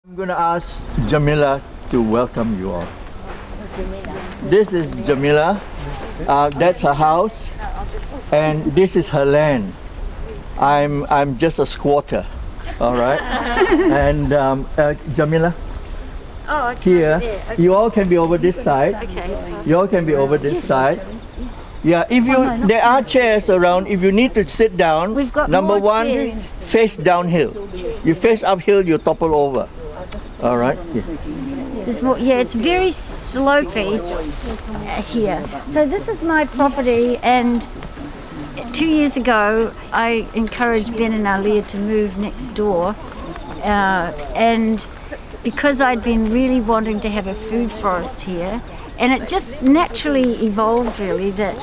I'm going to ask Jamila to welcome you all. This is Jamila. That's her house, and this is her land. I'm just a squatter, all right. And Jamila, here, you all can be over this side. You all can be over this side. Yeah, if you there are chairs around. If you need to sit down, We've got number more one, chairs. face downhill. You face uphill, you topple over. All right. Yeah. There's more, yeah, it's very slopey here. So this is my property, and 2 years ago I encouraged Ben and Alia to move next door, and because I'd been really wanting to have a food forest here, and it just naturally evolved really that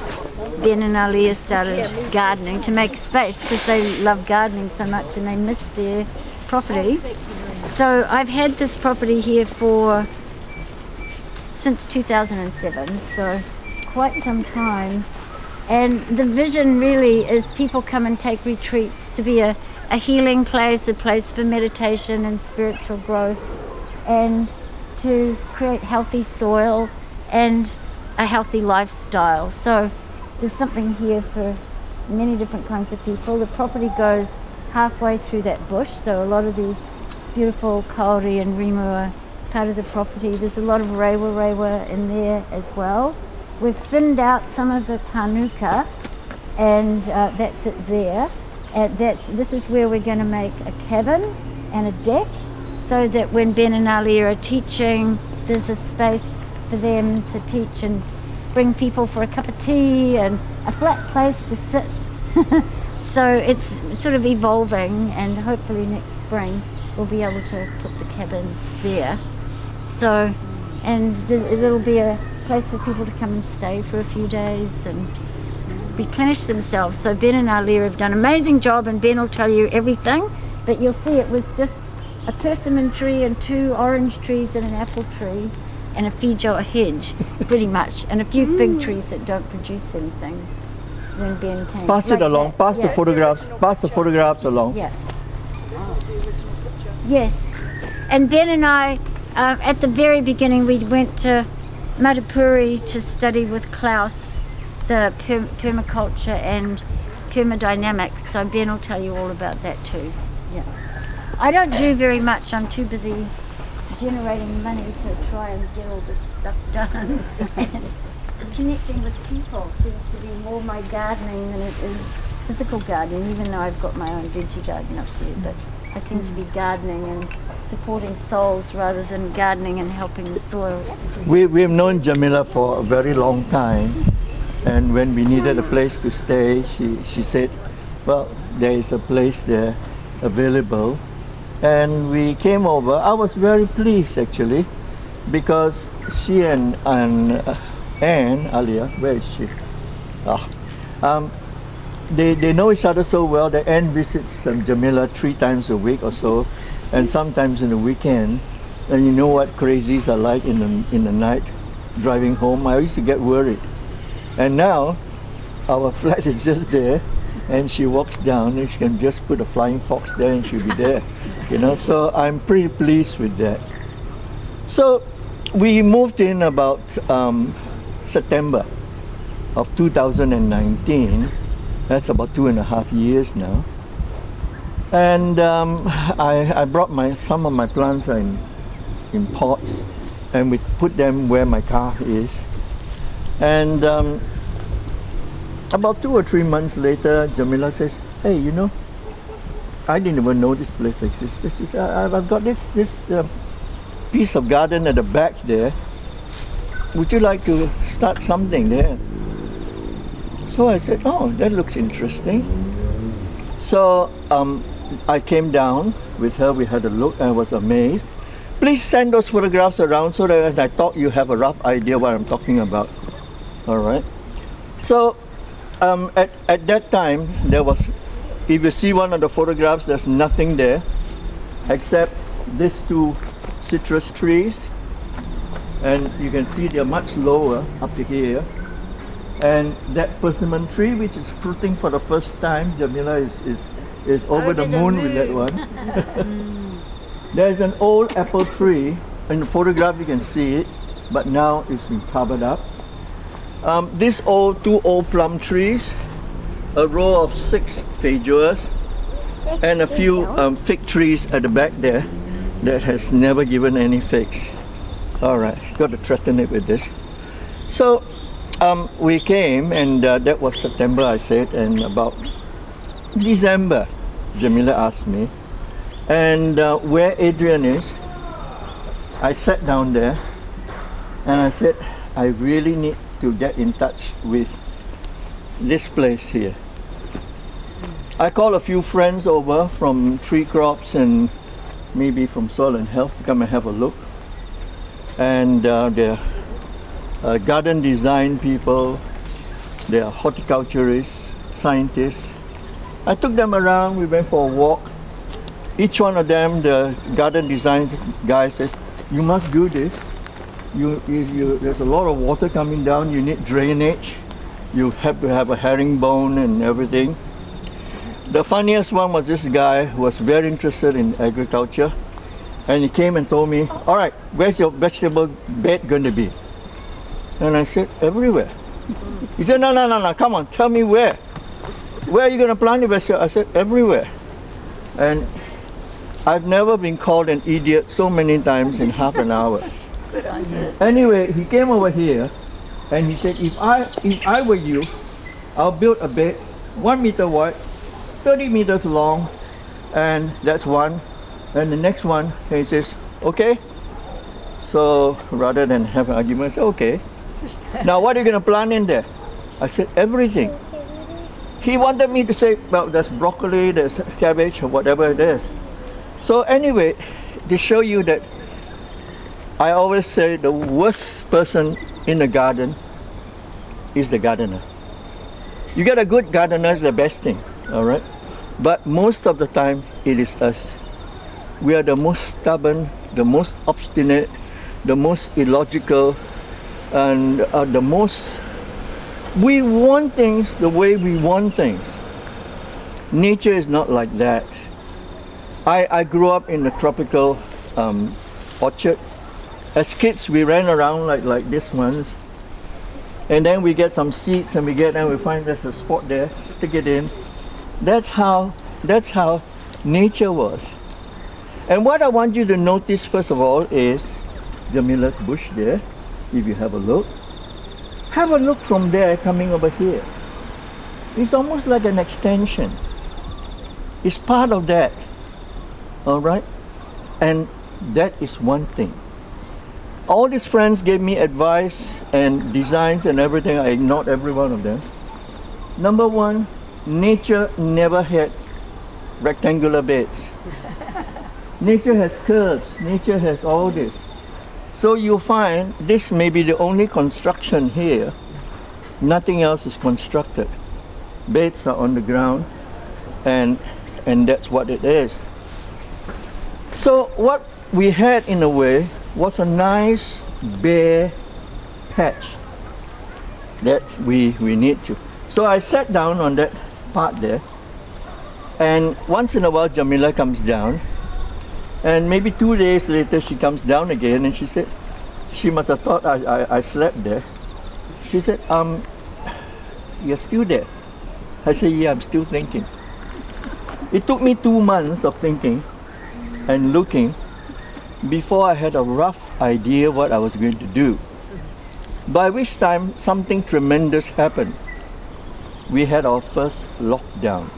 Ben and Alia started gardening to make space because they love gardening so much and they missed their property. So I've had this property here since 2007, so quite some time. And the vision really is people come and take retreats to be a healing place, a place for meditation and spiritual growth, and to create healthy soil and a healthy lifestyle. So there's something here for many different kinds of people. The property goes halfway through that bush, so a lot of these beautiful kauri and rimu are part of the property. There's a lot of rewa in there as well. We've thinned out some of the kanuka, and that's it there. This is where we're going to make a cabin and a deck, so that when Ben and Alia are teaching, there's a space for them to teach and bring people for a cup of tea and a flat place to sit. So it's sort of evolving, and hopefully next spring we'll be able to put the cabin there. So, and it'll be a place for people to come and stay for a few days and replenish themselves. So Ben and Alia have done an amazing job, and Ben will tell you everything, but you'll see it was just a persimmon tree and 2 orange trees and an apple tree and a feijoa hedge, pretty much, and a few fig trees that don't produce anything when Ben came. Pass it along. Pass the photographs. Pass the photographs along. Yeah. Yes. And Ben and I, at the very beginning, we went to Madapuri to study with Klaus the permaculture and thermodynamics. So Ben will tell you all about that too. Yeah. I don't do very much. I'm too busy generating money to try and get all this stuff done. And connecting with people seems to be more my gardening than it is physical gardening, even though I've got my own veggie garden up here. But I seem to be gardening and supporting souls rather than gardening and helping the soil. We've known Jamila for a very long time, and when we needed a place to stay, she said, well, there is a place there available. And we came over. I was very pleased actually, because she and Anne, Alia, where is she? They know each other so well that Anne visits Jamila 3 times a week or so, and sometimes in the weekend. And you know what crazies are like in the night driving home. I used to get worried. And now our flat is just there, and she walks down and she can just put a flying fox there and she'll be there. You know, so I'm pretty pleased with that. So we moved in about September of 2019. That's about 2.5 years now. And I brought some of my plants are in pots, and we put them where my car is. And about 2 or 3 months later, Jamila says, hey, you know, I didn't even know this place existed. I've got this piece of garden at the back there. Would you like to start something there? So I said, oh, that looks interesting. So I came down with her, we had a look, I was amazed. Please send those photographs around so that I thought you have a rough idea what I'm talking about. All right. So at that time, there was, if you see one of the photographs, there's nothing there except these 2 citrus trees, and you can see they're much lower up to here. And that persimmon tree, which is fruiting for the first time, Jamila is over the moon with that one. There's an old apple tree. In the photograph you can see it, but now it's been covered up. These two old plum trees, a row of 6 feijoas, and a few fig trees at the back there that has never given any figs. All right, got to threaten it with this. So we came, and that was September, I said, and about December, Jamila asked me, and where Adrian is, I sat down there, and I said, I really need to get in touch with this place here. I called a few friends over from Tree Crops and maybe from Soil and Health to come and have a look. And they're garden design people, they're horticulturists, scientists. I took them around, we went for a walk. Each one of them, the garden design guy says, you must do this. There's a lot of water coming down, you need drainage. You have to have a herringbone and everything. The funniest one was this guy who was very interested in agriculture. And he came and told me, all right, where's your vegetable bed going to be? And I said, everywhere. He said, no, come on, tell me where. Where are you going to plant your vegetable? I said, everywhere. And I've never been called an idiot so many times in half an hour. Anyway, he came over here and he said, if I were you, I'll build a bed 1 meter wide, 30 meters long, and that's one. And the next one, he says, okay. So rather than have an argument, I said, okay. Now what are you going to plant in there? I said, everything. He wanted me to say, well, there's broccoli, there's cabbage, or whatever it is. So anyway, to show you that I always say the worst person in the garden is the gardener. You get a good gardener is the best thing, all right? But most of the time, it is us. We are the most stubborn, the most obstinate, the most illogical, and we want things the way we want things. Nature is not like that. I grew up in a tropical orchard. As kids, we ran around like this ones, and then we get some seeds, and we find there's a spot there, stick it in. That's how nature was. And what I want you to notice first of all is Jamila's bush there. If you have a look from there coming over here. It's almost like an extension. It's part of that. All right, and that is one thing. All these friends gave me advice and designs and everything. I ignored every one of them. Number one, nature never had rectangular beds. Nature has curves. Nature has all this. So you'll find this may be the only construction here. Nothing else is constructed. Beds are on the ground, and that's what it is. So what we had in a way was a nice bare patch that we need to. So I sat down on that part there, and once in a while Jamila comes down, and maybe 2 days later she comes down again, and she said, she must have thought I slept there. She said, you're still there? I said, yeah, I'm still thinking. It took me 2 months of thinking and looking before I had a rough idea what I was going to do. By which time something tremendous happened. We had our first lockdown.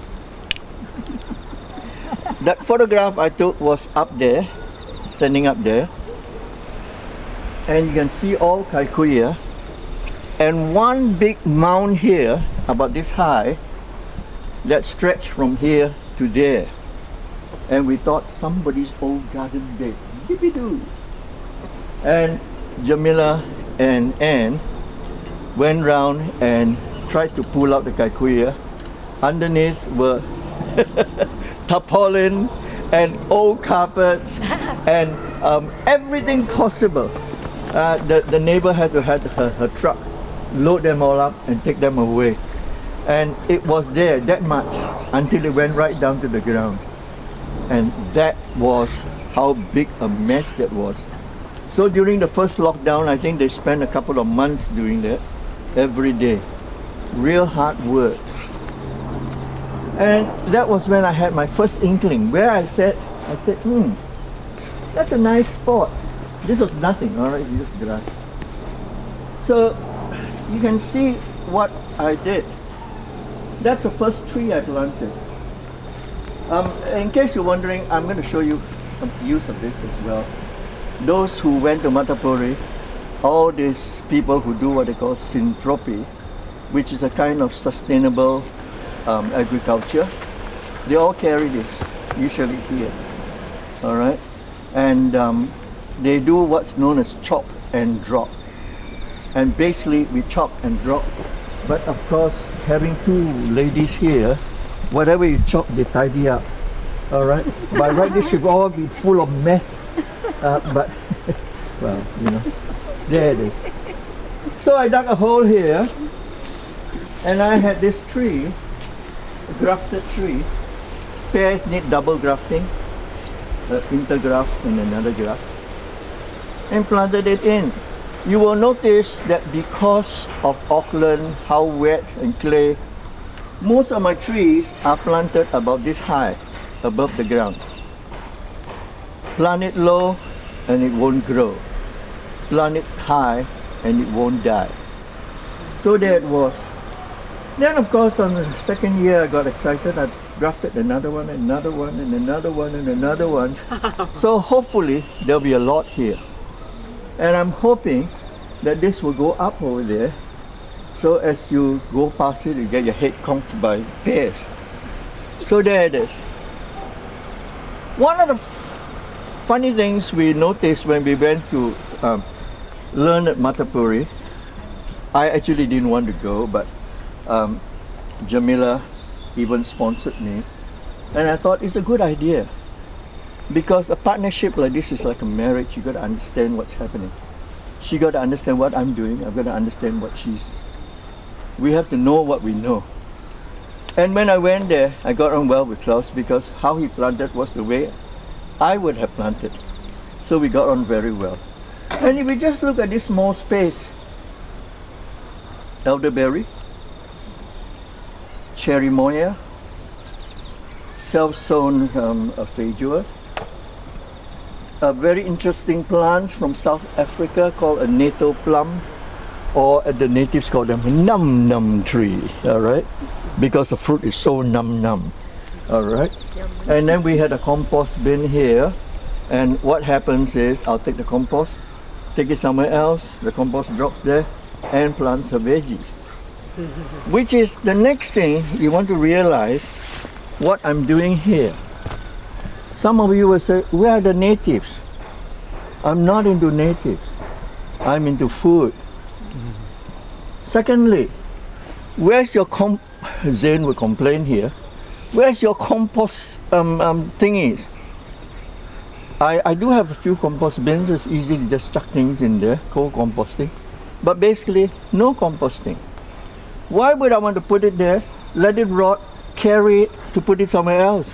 That photograph I took was up there, standing up there, and you can see all Kaikuya, and one big mound here about this high that stretched from here to there. And we thought somebody's old garden bed. Yippee-doo! And Jamila and Anne went round and tried to pull out the kaikuya. Underneath were tarpaulin and old carpets and everything possible. The neighbor had to have her truck load them all up and take them away. And it was there that much until it went right down to the ground. And that was how big a mess that was. So during the first lockdown, I think they spent a couple of months doing that every day. Real hard work. And that was when I had my first inkling, where I said, that's a nice spot. This was nothing, all right, just grass. So you can see what I did. That's the first tree I planted. In case you're wondering, I'm going to show you some use of this as well. Those who went to Matapuri, all these people who do what they call synthropy, which is a kind of sustainable agriculture, they all carry this, usually here, all right? And they do what's known as chop and drop. And basically we chop and drop. But of course, having two ladies here, whatever you chop, they tidy up, all right? By right, this should all be full of mess. But, well, you know, there it is. So I dug a hole here, and I had this tree, a grafted tree. Pears need double grafting, intergraft and another graft, and planted it in. You will notice that because of Auckland, how wet and clay, most of my trees are planted about this high, above the ground. Plant it low and it won't grow. Plant it high and it won't die. So there it was. Then of course on the second year I got excited. I grafted another one, another one, and another one, and another one. So hopefully there'll be a lot here. And I'm hoping that this will go up over there. So as you go past it, you get your head conked by pears. So there it is. One of the funny things we noticed when we went to learn at Matapuri, I actually didn't want to go, but Jamila even sponsored me, and I thought it's a good idea, because a partnership like this is like a marriage. You got to understand what's happening. She got to understand what I'm doing. I've got to understand what she's. We have to know what we know. And when I went there, I got on well with Klaus, because how he planted was the way I would have planted. So we got on very well. And if we just look at this small space, elderberry, cherry moya, self-sown feijoa, a very interesting plant from South Africa called a natto plum, or the natives call them num num tree, all right? Because the fruit is so num num, all right? And then we had a compost bin here, and what happens is I'll take the compost, take it somewhere else, the compost drops there, and plants the veggies. Which is the next thing you want to realize what I'm doing here. Some of you will say, where are the natives? I'm not into natives. I'm into food. Secondly, where's your Zane will complain here. Where's your compost thingies? I do have a few compost bins. It's easy to just chuck things in there, cold composting. But basically, no composting. Why would I want to put it there, let it rot, carry it to put it somewhere else?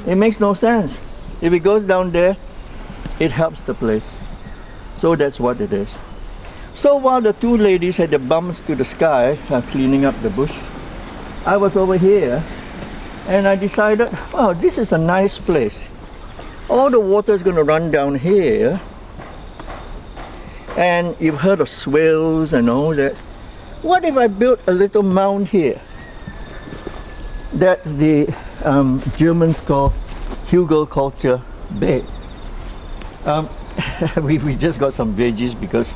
It makes no sense. If it goes down there, it helps the place. So that's what it is. So while the two ladies had their bums to the sky cleaning up the bush, I was over here and I decided, wow, this is a nice place. All the water is going to run down here. And you've heard of swales and all that. What if I built a little mound here that the Germans call Hugelkultur bed? We just got some veggies because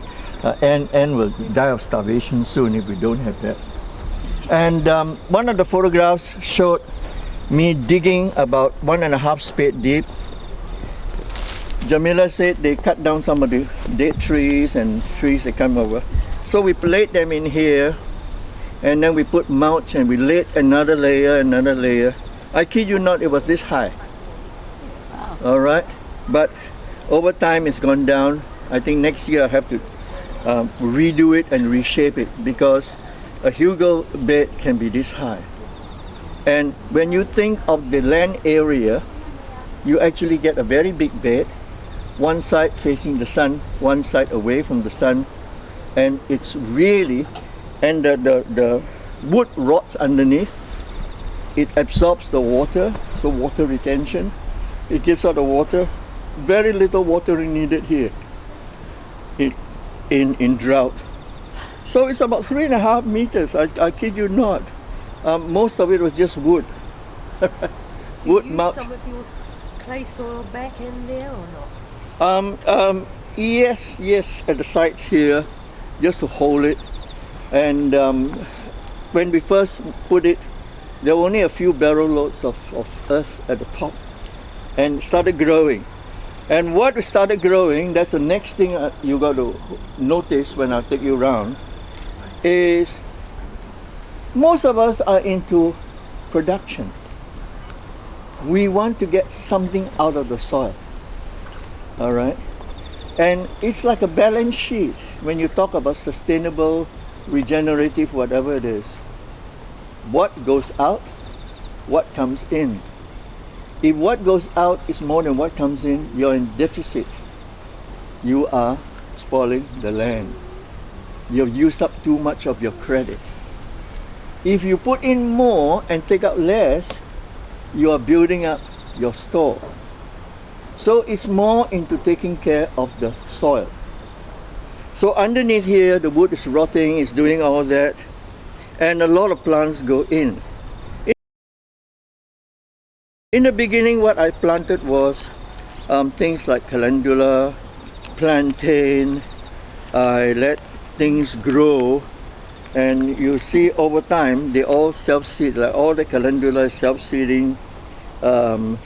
Anne will die of starvation soon if we don't have that. And one of the photographs showed me digging about 1.5 spade deep. Jamila said they cut down some of the dead trees and trees that come over. So we laid them in here, and then we put mulch and we laid another layer. I kid you not, it was this high. Wow. All right, but over time it's gone down. I think next year I have to redo it and reshape it, because a hugel bed can be this high. And when you think of the land area, you actually get a very big bed, one side facing the sun, one side away from the sun, and it's really, and the wood rots underneath. It absorbs the water, so water retention. It gives out the water. Very little water needed here in drought. So it's about 3.5 meters, I kid you not. Most of it was just wood. Wood mulch. Some of your clay soil back in there or not? Yes, at the sides here, just to hold it. And when we first put it, there were only a few barrel loads of earth at the top, and it started growing. And what started growing, that's the next thing you got to notice when I take you around, is most of us are into production. We want to get something out of the soil, all right? And it's like a balance sheet when you talk about sustainable, regenerative, whatever it is. What goes out, what comes in. If what goes out is more than what comes in, you're in deficit. You are spoiling the land. You've used up too much of your credit. If you put in more and take out less, you are building up your store. So it's more into taking care of the soil. So underneath here, the wood is rotting, it's doing all that, and a lot of plants go in. In the beginning, what I planted was things like calendula, plantain. I let things grow, and you see over time they all self-seed. Like all the calendula is self-seeding. A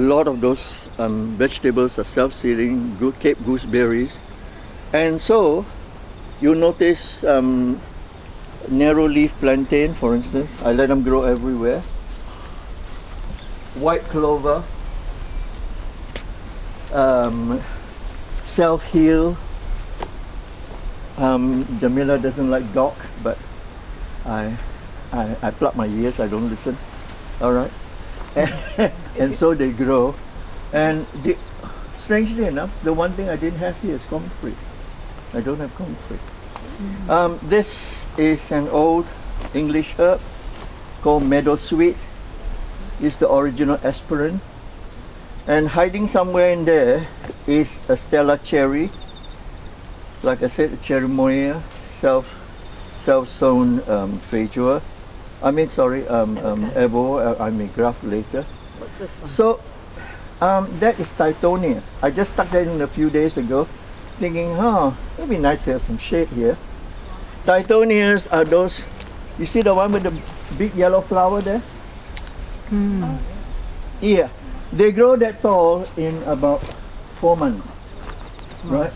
lot of those vegetables are self-seeding, Cape gooseberries. And so you notice narrow leaf plantain, for instance. I let them grow everywhere. White clover, self-heal. Jamila doesn't like dock, but I plug my ears, I don't listen. All right. And so they grow. And strangely enough, the one thing I didn't have here is comfrey. I don't have comfrey. This is an old English herb called meadowsweet. It's the original aspirin. And hiding somewhere in there is a Stella cherry. Like I said, cherimoya, self-sown feijoa. Ebo, I may graph later. What's this one? So that is Titonia. I just stuck that in a few days ago, thinking, it'd be nice to have some shade here. Titonias are those, you see the one with the big yellow flower there? Yeah, they grow that tall in about 4 months, right?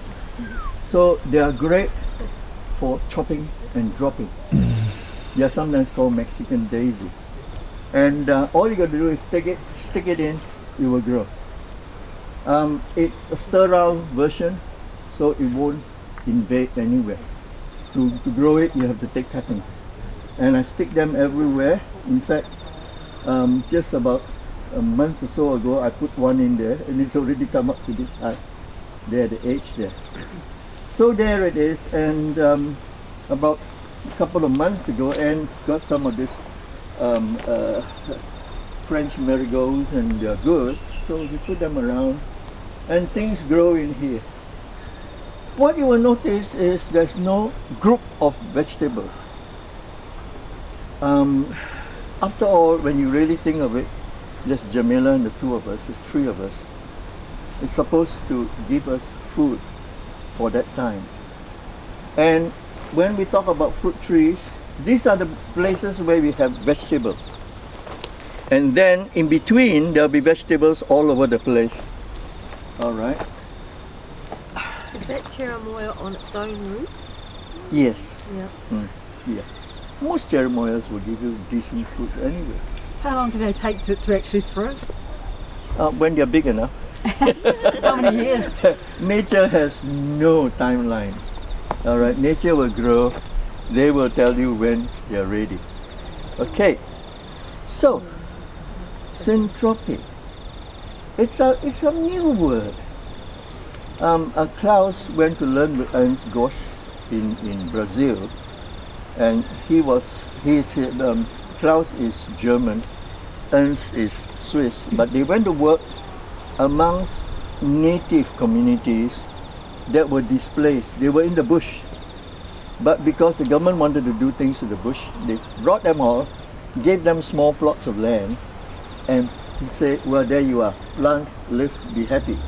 So they are great for chopping and dropping. They are sometimes called Mexican daisy. And all you got to do is stick it in, it will grow. It's a sterile version, so it won't invade anywhere. To grow it, you have to take cuttings. And I stick them everywhere. In fact, just about a month or so ago, I put one in there, and it's already come up to this height. There, the edge there. So there it is, and about a couple of months ago, and got some of this French marigolds, and they're good. So we put them around, and things grow in here. What you will notice is there's no group of vegetables. After all, when you really think of it, just Jamila and the two of us, it's 3 of us. It's supposed to give us food for that time. And when we talk about fruit trees, these are the places where we have vegetables. And then in between, there'll be vegetables all over the place. All right? Is that cherimoya on its own roots? Yes. Yes. Yeah. Most cherimoyas will give you decent fruit anyway. How long do they take to actually fruit? When they're big enough. How many years? Nature has no timeline. All right, nature will grow. They will tell you when they're ready. Okay, so syntropic. it's a new word. Klaus went to learn with Ernst Gosch in Brazil, and Klaus is German, Ernst is Swiss, but they went to work amongst native communities that were displaced. They were in the bush, but because the government wanted to do things to the bush, they brought them all, gave them small plots of land, and said, well, there you are, plant, live, be happy.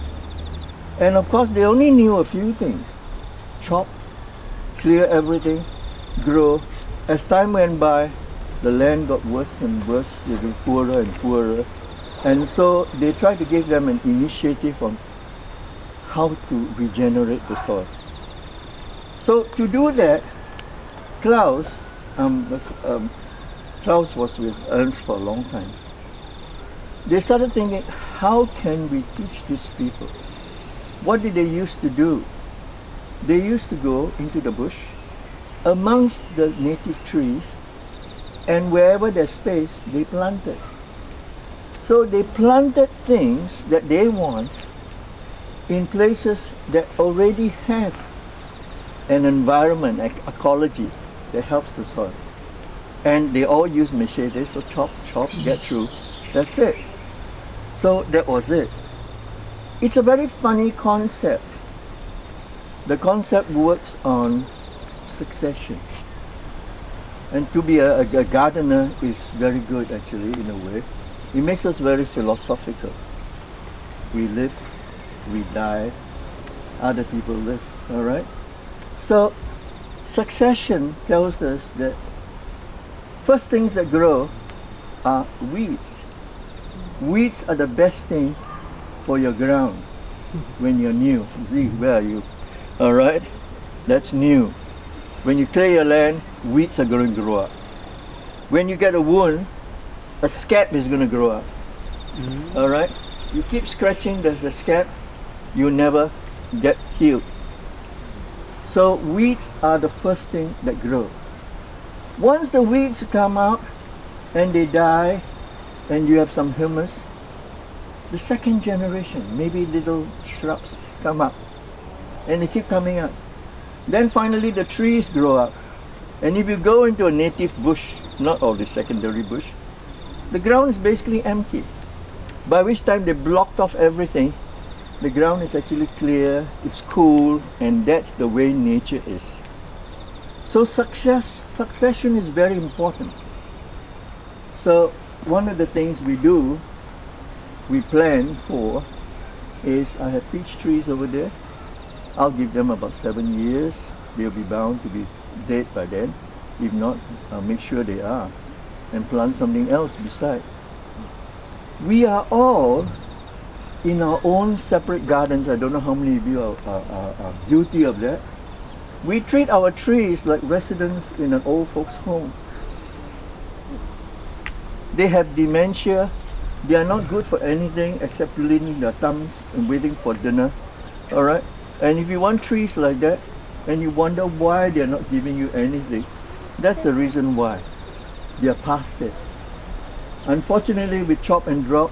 And of course, they only knew a few things: chop, clear everything, grow. As time went by, the land got worse and worse, they were poorer and poorer. And so they tried to give them an initiative on how to regenerate the soil. So to do that, Klaus was with Ernst for a long time. They started thinking, how can we teach these people? What did they used to do? They used to go into the bush, amongst the native trees, and wherever there's space, they planted. So they planted things that they want in places that already have an environment, ecology that helps the soil. And they all use machetes, so chop, get through. That's it. So that was it. It's a very funny concept. The concept works on succession. And to be a gardener is very good, actually, in a way. It makes us very philosophical. We live, we die, other people live, all right? So succession tells us that first things that grow are weeds. Weeds are the best thing for your ground when you're new. Z, where are you? All right, that's new. When you clear your land, weeds are going to grow up. When you get a wound, a scab is going to grow up. All right, you keep scratching the scab, you never get healed. So weeds are the first thing that grow. Once the weeds come out and they die and you have some humus, the second generation, maybe little shrubs come up and they keep coming up. Then finally the trees grow up. And if you go into a native bush, not all the secondary bush, the ground is basically empty. By which time they blocked off everything, the ground is actually clear, it's cool, and that's the way nature is. So succession is very important. So one of the things we do, we plan for, is I have peach trees over there. I'll give them about 7 years. They'll be bound to be dead by then. If not, I'll make sure they are, and plant something else beside. We are all in our own separate gardens. I don't know how many of you are guilty of that. We treat our trees like residents in an old folks' home. They have dementia. They are not good for anything except twiddling their thumbs and waiting for dinner. All right? And if you want trees like that, and you wonder why they are not giving you anything, that's the reason why. They are past it. Unfortunately, with chop and drop,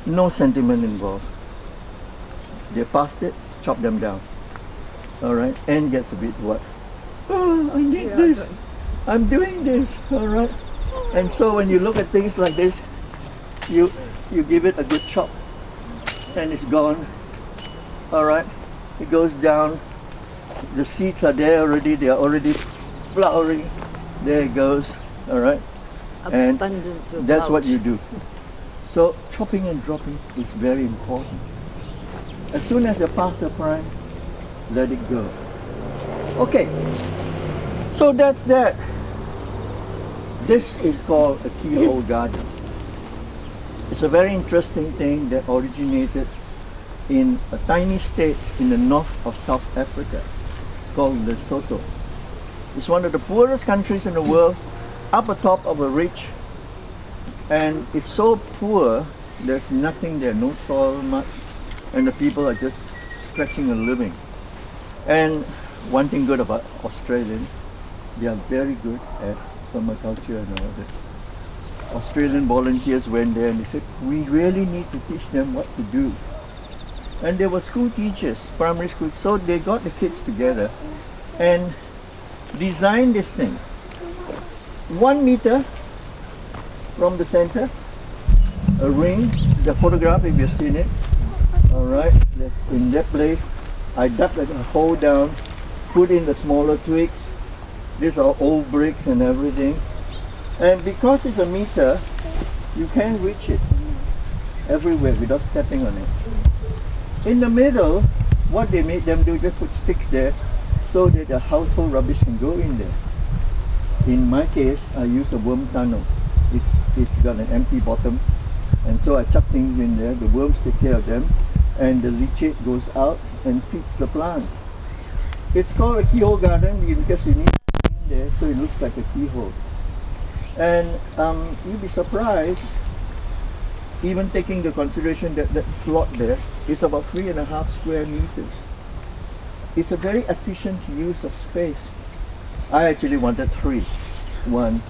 no sentiment involved. They're past it, chop them down. All right? And gets a bit what? Oh, I need this. I'm doing this. All right? And so when you look at things like this, you give it a good chop, and it's gone. All right? It goes down. The seeds are there already. They are already flowering. There it goes. All right? And that's what you do. So chopping and dropping is very important. As soon as you pass the prime, let it go. Okay. So that's that. This is called a keyhole garden. It's a very interesting thing that originated in a tiny state in the north of South Africa called Lesotho. It's one of the poorest countries in the world, up atop of a ridge, and it's so poor, there's nothing there, no soil much, and the people are just scratching a living. And one thing good about Australians, they are very good at permaculture and all that. Australian volunteers went there and they said, we really need to teach them what to do. And they were school teachers, primary school, so they got the kids together and designed this thing. 1 meter from the center, a ring, the photograph if you've seen it. Alright, in that place, I dug a hole down, put in the smaller twigs. These are old bricks and everything. And because it's a meter, you can reach it everywhere without stepping on it. In the middle, what they made them do, just put sticks there so that the household rubbish can go in there. In my case, I use a worm tunnel. It's got an empty bottom, and so I chuck things in there. The worms take care of them, and the leachate goes out and feeds the plant. It's called a keyhole garden because you need it in there so it looks like a keyhole. And you'd be surprised, even taking the consideration that that slot there is about 3.5 square meters. It's a very efficient use of space. I actually wanted 3. 1,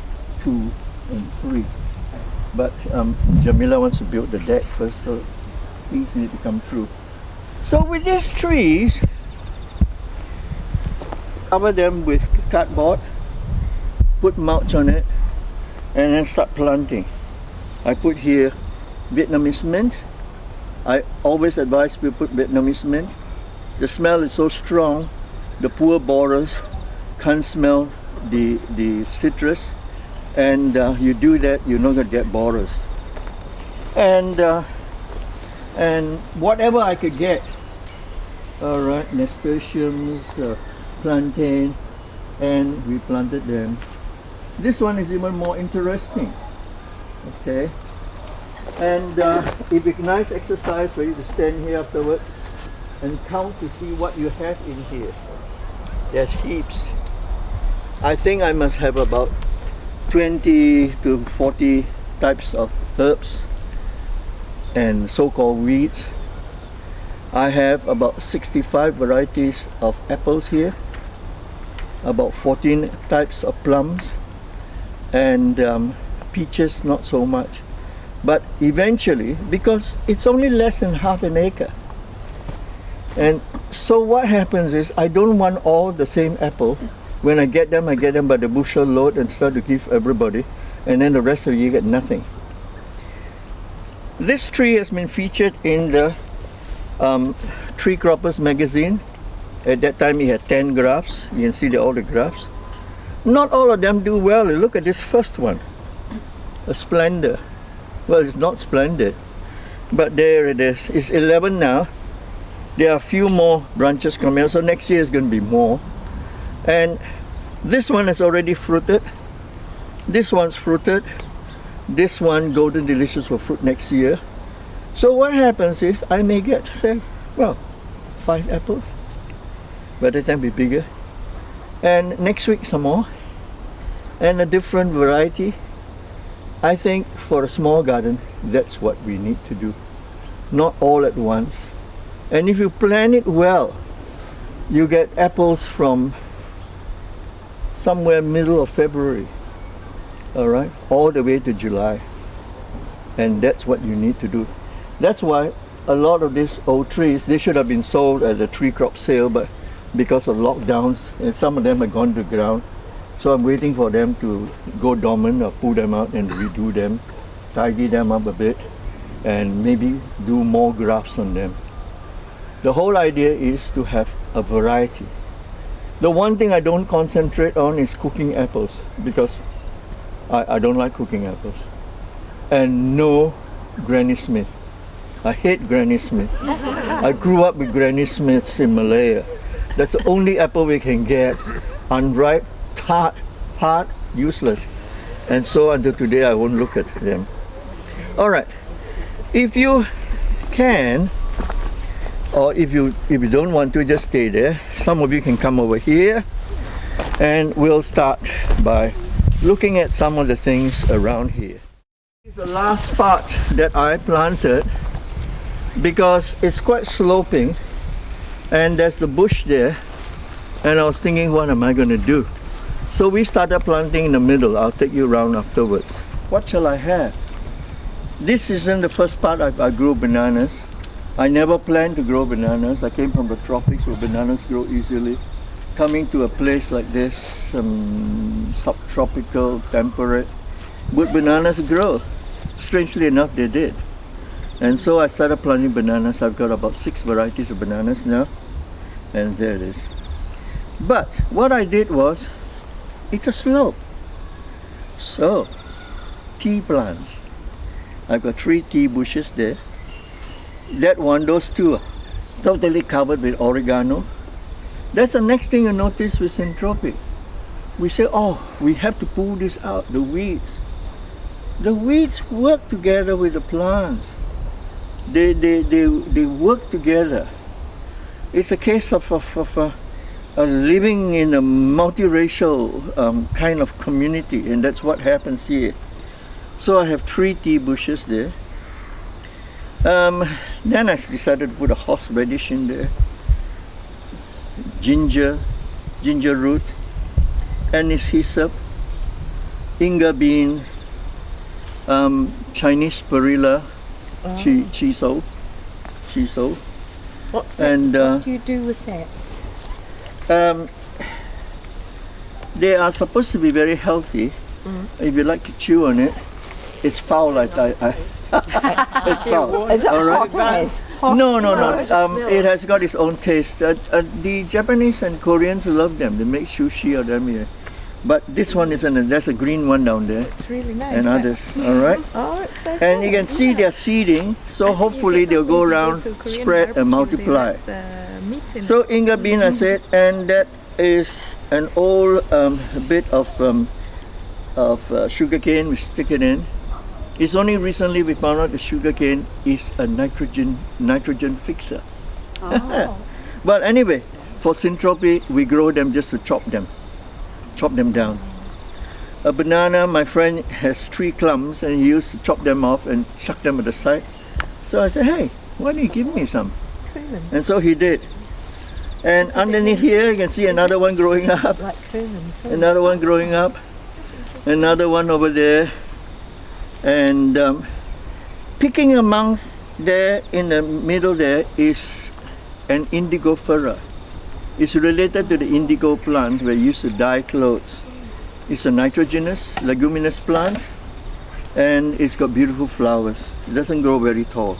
2, and 3. But Jamila wants to build the deck first, so things need to come through. So with these trees, cover them with cardboard, put mulch on it, and then start planting. I put here Vietnamese mint. I always advise people put Vietnamese mint. The smell is so strong, the poor borers can't smell the citrus, and you do that, you're not going to get borers. And whatever I could get, all right, nasturtiums, plantain, and we planted them. This one is even more interesting, okay? And it'd be a nice exercise for you to stand here afterwards and count to see what you have in here. There's heaps. I think I must have about 20 to 40 types of herbs and so-called weeds. I have about 65 varieties of apples here, about 14 types of plums, and peaches not so much. But eventually, because it's only less than half an acre, and so what happens is I don't want all the same apple. When I get them by the bushel load and start to give everybody, and then the rest of you get nothing. This tree has been featured in the Tree Croppers magazine. At that time it had 10 graphs. You can see all the graphs. Not all of them do well. Look at this first one, a splendor. Well, it's not splendid, but there it is. It's 11 now. There are a few more branches coming out, so next year is going to be more. And this one has already fruited. This one's fruited. This one, Golden Delicious, will fruit next year. So what happens is I may get, say, well, 5 apples. By the time it'll be bigger. And next week some more. And a different variety. I think for a small garden, that's what we need to do. Not all at once. And if you plan it well, you get apples from somewhere middle of February, all right, all the way to July. And that's what you need to do. That's why a lot of these old trees, they should have been sold at the tree crop sale, but because of lockdowns, and some of them have gone to ground. So I'm waiting for them to go dormant or pull them out and redo them, tidy them up a bit, and maybe do more grafts on them. The whole idea is to have a variety. The one thing I don't concentrate on is cooking apples, because I don't like cooking apples. And no Granny Smith. I hate Granny Smith. I grew up with Granny Smiths in Malaya. That's the only apple we can get. Unripe, tart, hard, useless. And so until today I won't look at them. Alright, if you can, or if you don't want to, just stay there. Some of you can come over here and we'll start by looking at some of the things around here. This is the last part that I planted because it's quite sloping and there's the bush there, and I was thinking, what am I going to do? So we started planting in the middle. I'll take you around afterwards. what shall I have? This isn't the first part I grew bananas. I never planned to grow bananas. I came from the tropics where bananas grow easily. Coming to a place like this, subtropical, temperate, would bananas grow? Strangely enough, they did. And so I started planting bananas. I've got about 6 varieties of bananas now. And there it is. But what I did was, it's a slope. So, tea plants. I've got 3 tea bushes there. That one, those 2 are totally covered with oregano. That's the next thing you notice with Syntropic. We say, oh, we have to pull this out, the weeds. The weeds work together with the plants. They work together. It's a case of living in a multiracial kind of community, and that's what happens here. So I have 3 tea bushes there. Then I decided to put a horseradish in there, ginger root, anise hyssop, inga bean, Chinese perilla, shiso. What's that? And What do you do with that? they are supposed to be very healthy. If you like to chew on it, it's foul. It's foul. Is it All right? hot as? No. It has got its own taste. The Japanese and Koreans love them. They make sushi of them here. But this one isn't. There's a green one down there, It's really nice. and others. All right. Oh, it's so And you can see they're seeding. So hopefully they'll go around, spread and multiply. So inga bean, I said, and that is an old bit of sugar cane. We stick it in. It's only recently we found out the sugar cane is a nitrogen fixer. Oh. But anyway, for Syntropic, we grow them just to chop them down. A banana, my friend has 3 clumps, and he used to chop them off and chuck them at the side. So I said, hey, why don't you give me some? cumin. And so he did. And underneath here, you can see another one growing up, Like cumin. too. another one growing up, another one over there. And picking amongst there in the middle there is an indigo furra. It's related to the indigo plant where you used to dye clothes. It's a nitrogenous, leguminous plant, and it's got beautiful flowers. It doesn't grow very tall.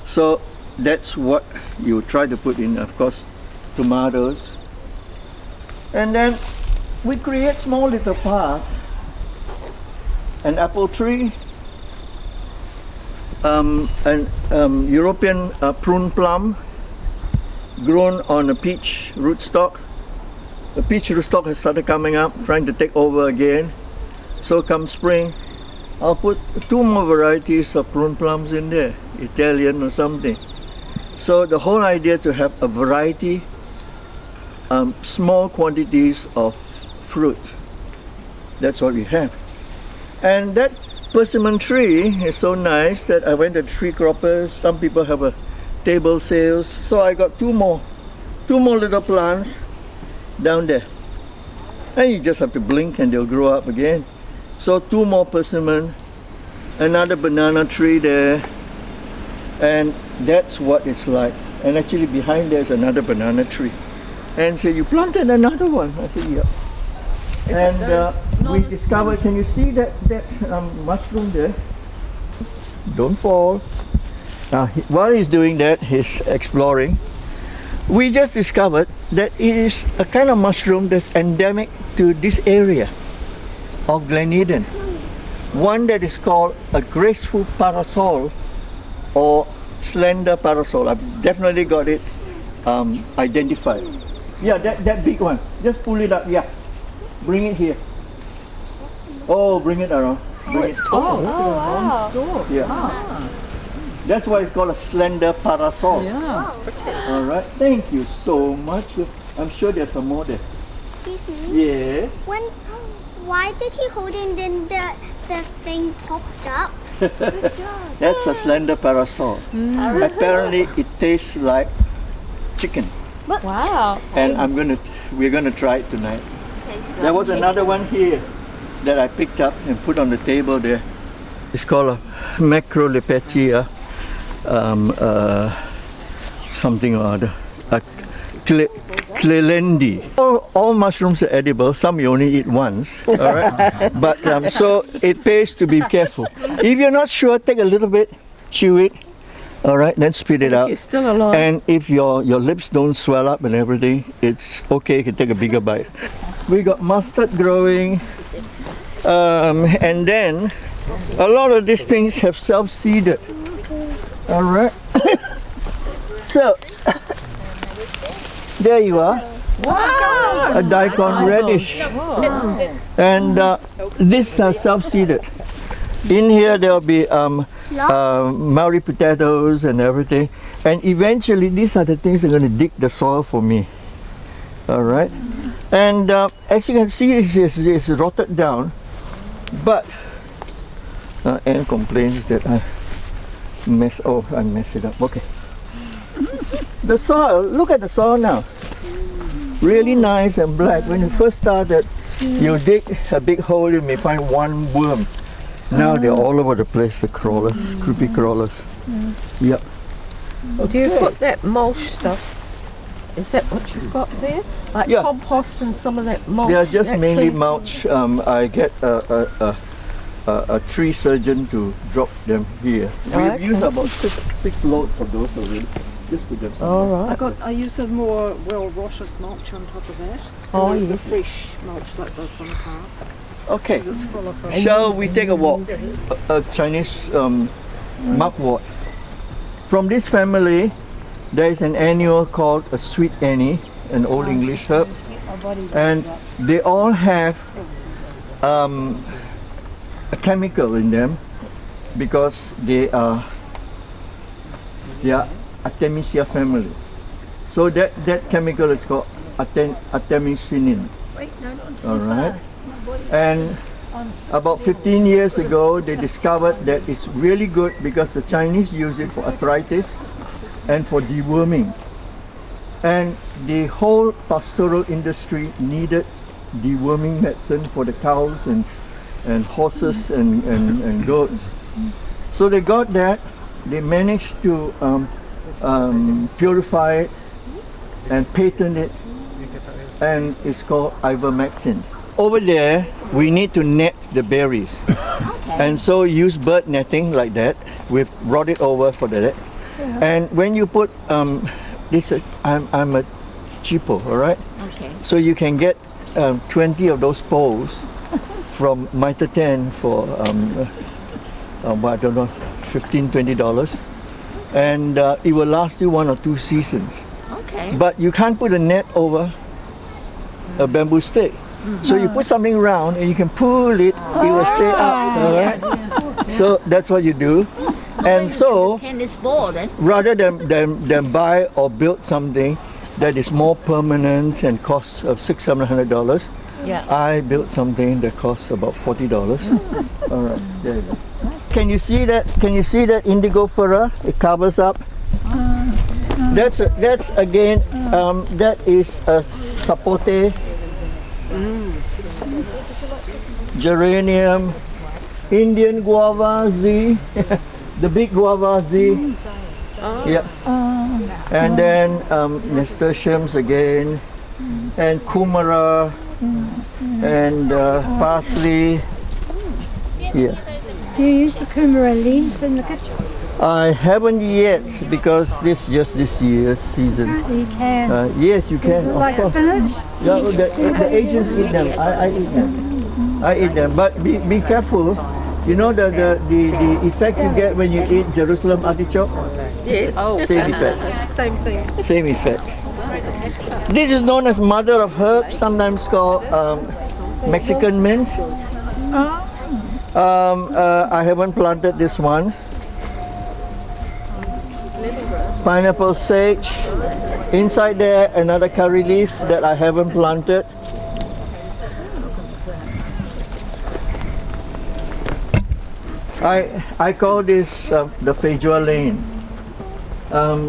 So that's what you try to put in, of course, tomatoes. And then we create small little paths. An apple tree, an European prune plum grown on a peach rootstock. The peach rootstock has started coming up, trying to take over again. So come spring, I'll put 2 more varieties of prune plums in there, Italian or something. So the whole idea to have a variety, small quantities of fruit. That's what we have. And that persimmon tree is so nice that I went to tree croppers. Some people have a table sales. So I got 2 more little plants down there. And you just have to blink and they'll grow up again. So 2 more persimmon, another banana tree there. And that's what it's like. And actually behind there's another banana tree. And so you planted another one. I said, yeah. And we discovered, can you see that mushroom there? Don't fall. While he's doing that, he's exploring. We just discovered that it is a kind of mushroom that's endemic to this area of Glen Eden. One that is called a graceful parasol or slender parasol. I've definitely got it identified. Yeah, that big one. Just pull it up, yeah. Bring it here. Oh, bring it around. Bring it. Oh, wow. Stalk. Yeah. That's why it's called a slender parasol. Yeah. All right. Thank you so much. I'm sure there's some more there. Excuse me. Yes. Why did he hold it and then the thing popped up? Good job. That's a slender parasol. Apparently, it tastes like chicken, Wow. and we're gonna try it tonight. There was another one here. that I picked up and put on the table there. It's called a Macrolepettia, something or other. Clerendi. All mushrooms are edible. Some you only eat once. All right, but so it pays to be careful. If you're not sure, take a little bit, chew it. All right, then spit it out. You're still alive. And if your lips don't swell up and everything, it's okay. You can take a bigger bite. We got mustard growing, and then a lot of these things have self-seeded. All right. So there you are. Wow! A daikon radish. And these are self-seeded. In here there'll be Maori potatoes and everything. And eventually these are the things that are going to dig the soil for me. All right. And as you can see, it's rotted down. But Anne complains that I messed it up. Okay. The soil, look at the soil now. Really nice and black. When you first started, you dig a big hole, you may find one worm. Now they're all over the place, the crawlers, creepy crawlers. Yep. Do you put that mulch stuff? Is that what you've got there? Like Yeah. compost and some of that mulch? They are just that mainly tree- mulch. I get a tree surgeon to drop them here. We've Okay. used about six loads of those already. Just put them somewhere. All right. I use a more well-rotted mulch on top of that. Oh, The yes. fresh mulch like this on the path. Okay. It's full of Shall we take a walk? A Chinese mugwort. From this family, there is an annual called a sweet annie, an old English herb, and they all have a chemical in them because they are Artemisia family. So that chemical is called artemisinin. All right. And about 15 years ago, they discovered that it's really good because the Chinese use it for arthritis and for deworming. And the whole pastoral industry needed deworming medicine for the cows and horses and goats. So they got that. They managed to purify it and patent it, and it's called ivermectin. Over there, we need to net the berries, and so use bird netting like that. We've brought it over for that. And when you put this, I'm a cheapo, all right? Okay. So you can get 20 of those poles from Mitre 10 for I don't know, $15-20, and it will last you 1 or 2 seasons. Okay. But you can't put a net over a bamboo stick. So you put something round and you can pull it, it will stay up. All right? So that's what you do. And so Tennis ball then. rather than buy or build something that is more permanent and costs $600-700, Yeah. I built something that costs about $40. All right, there you go. Can you see that? Can you see that indigo furrow? It covers up. That's again. That is a sapote, geranium, Indian guava Z, the big guava Z. Yeah. And then nasturtiums again, and kumara, and parsley. Yeah. Do you use the kumara leaves in the kitchen? I haven't yet because this just this year's season. You can. Yes, you can. Of Like course. spinach? Yeah, the Asians eat them. I eat them. I eat them. But be careful. You know the effect you get when you eat Jerusalem artichoke? Yes. Oh, Same effect. Same thing. Same effect. This is known as mother of herbs, sometimes called Mexican mint. I haven't planted this one. Pineapple sage. Inside there, another curry leaf that I haven't planted. I call this the Feijoa Lane.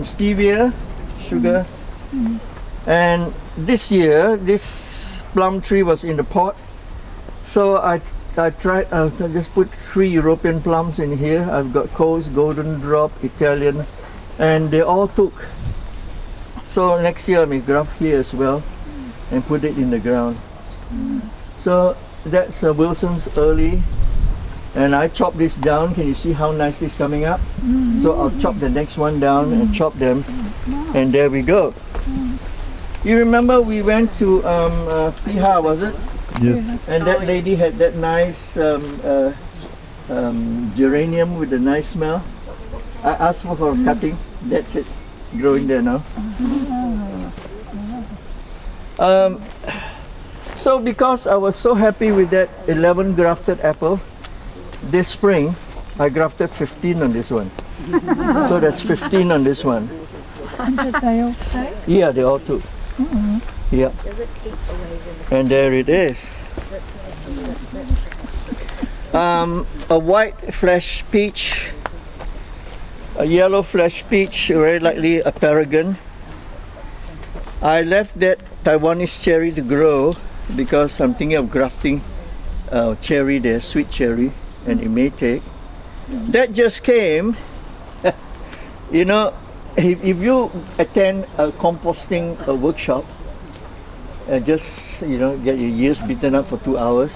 Stevia, sugar, and this year this plum tree was in the pot, so I I tried. I just put 3 European plums in here. I've got Coast, Golden Drop, Italian, and they all took. So next year I may graft here as well, and put it in the ground. So that's Wilson's early, and I chop this down. Can you see how nice this is coming up? So I'll chop the next one down and chop them, and there we go. You remember we went to Cheah, was it? Yes. And that lady had that nice geranium with a nice smell. I asked for her cutting. That's it, growing there now. So because I was so happy with that 11 grafted apple, this spring I grafted 15 on this one. So that's 15 on this one. And did they all take? Yeah, they all took. Yeah. And there it is. A white flesh peach, a yellow flesh peach, very likely a paragon. I left that Taiwanese cherry to grow because I'm thinking of grafting cherry there, sweet cherry, and it may take. That just came. You know, if you attend a composting workshop, just get your ears beaten up for 2 hours,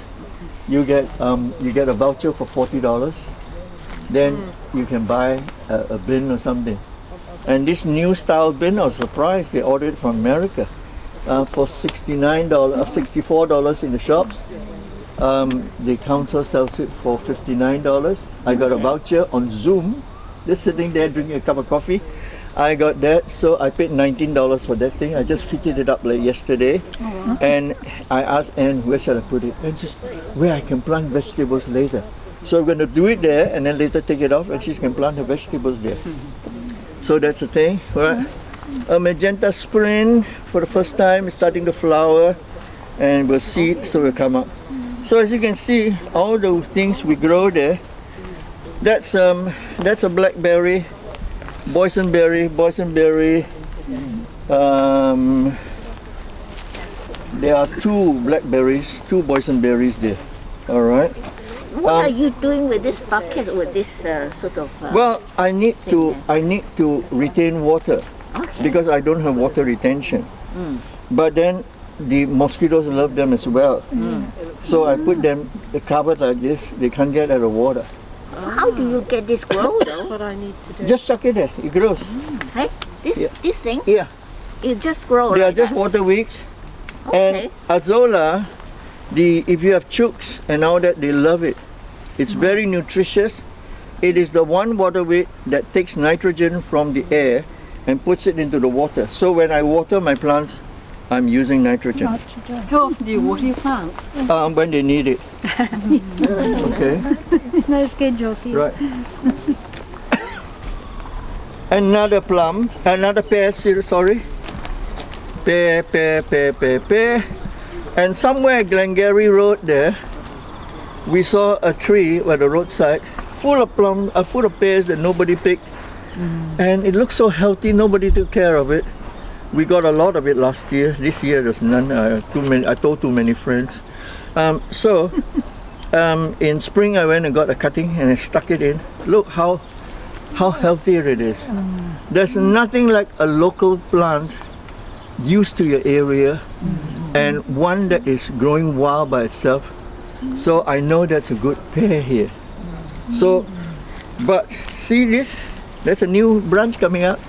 you get a voucher for $40. Then you can buy a bin or something. And this new style bin, I was surprised they ordered it from America for $69, $64 in the shops. The council sells it for $59. I got a voucher on Zoom, just sitting there drinking a cup of coffee. I got that, so I paid $19 for that thing. I just fitted it up like yesterday, and I asked Anne, where shall I put it? And she said, where I can plant vegetables later. So I'm going to do it there, and then later take it off, and she can plant her vegetables there. So that's the thing, right? A magenta sprint for the first time is starting to flower, and will seed, so will come up. So as you can see, all the things we grow there, that's a blackberry. Boysenberry. There are 2 blackberries, 2 boysenberries there. All right. What are you doing with this bucket, with this sort of? Well, I need to retain water because I don't have water retention. But then the mosquitoes love them as well. So I put them covered like this. They can't get out of water. How do you get this grow That's though? what I need to do. Just chuck it there. It grows. Hey, this thing? Yeah. It just grow. They are like just that. water weeds. Okay. And azolla, if you have chooks and all that, they love it. It's very nutritious. It is the one water weed that takes nitrogen from the air and puts it into the water. So when I water my plants, I'm using nitrogen. How often do you water your plants? When they need it. Okay. No schedules here. Right. Another plum, another pear, sorry. Pear. And somewhere at Glengarry Road there, we saw a tree at the roadside full of plums, full of pears that nobody picked. And it looked so healthy, nobody took care of it. We got a lot of it last year. This year there's none. Too many. I told too many friends. In spring I went and got a cutting and I stuck it in. Look how healthy it is. There's nothing like a local plant used to your area and one that is growing wild by itself. So I know that's a good pear here. So, but see this? That's a new branch coming up.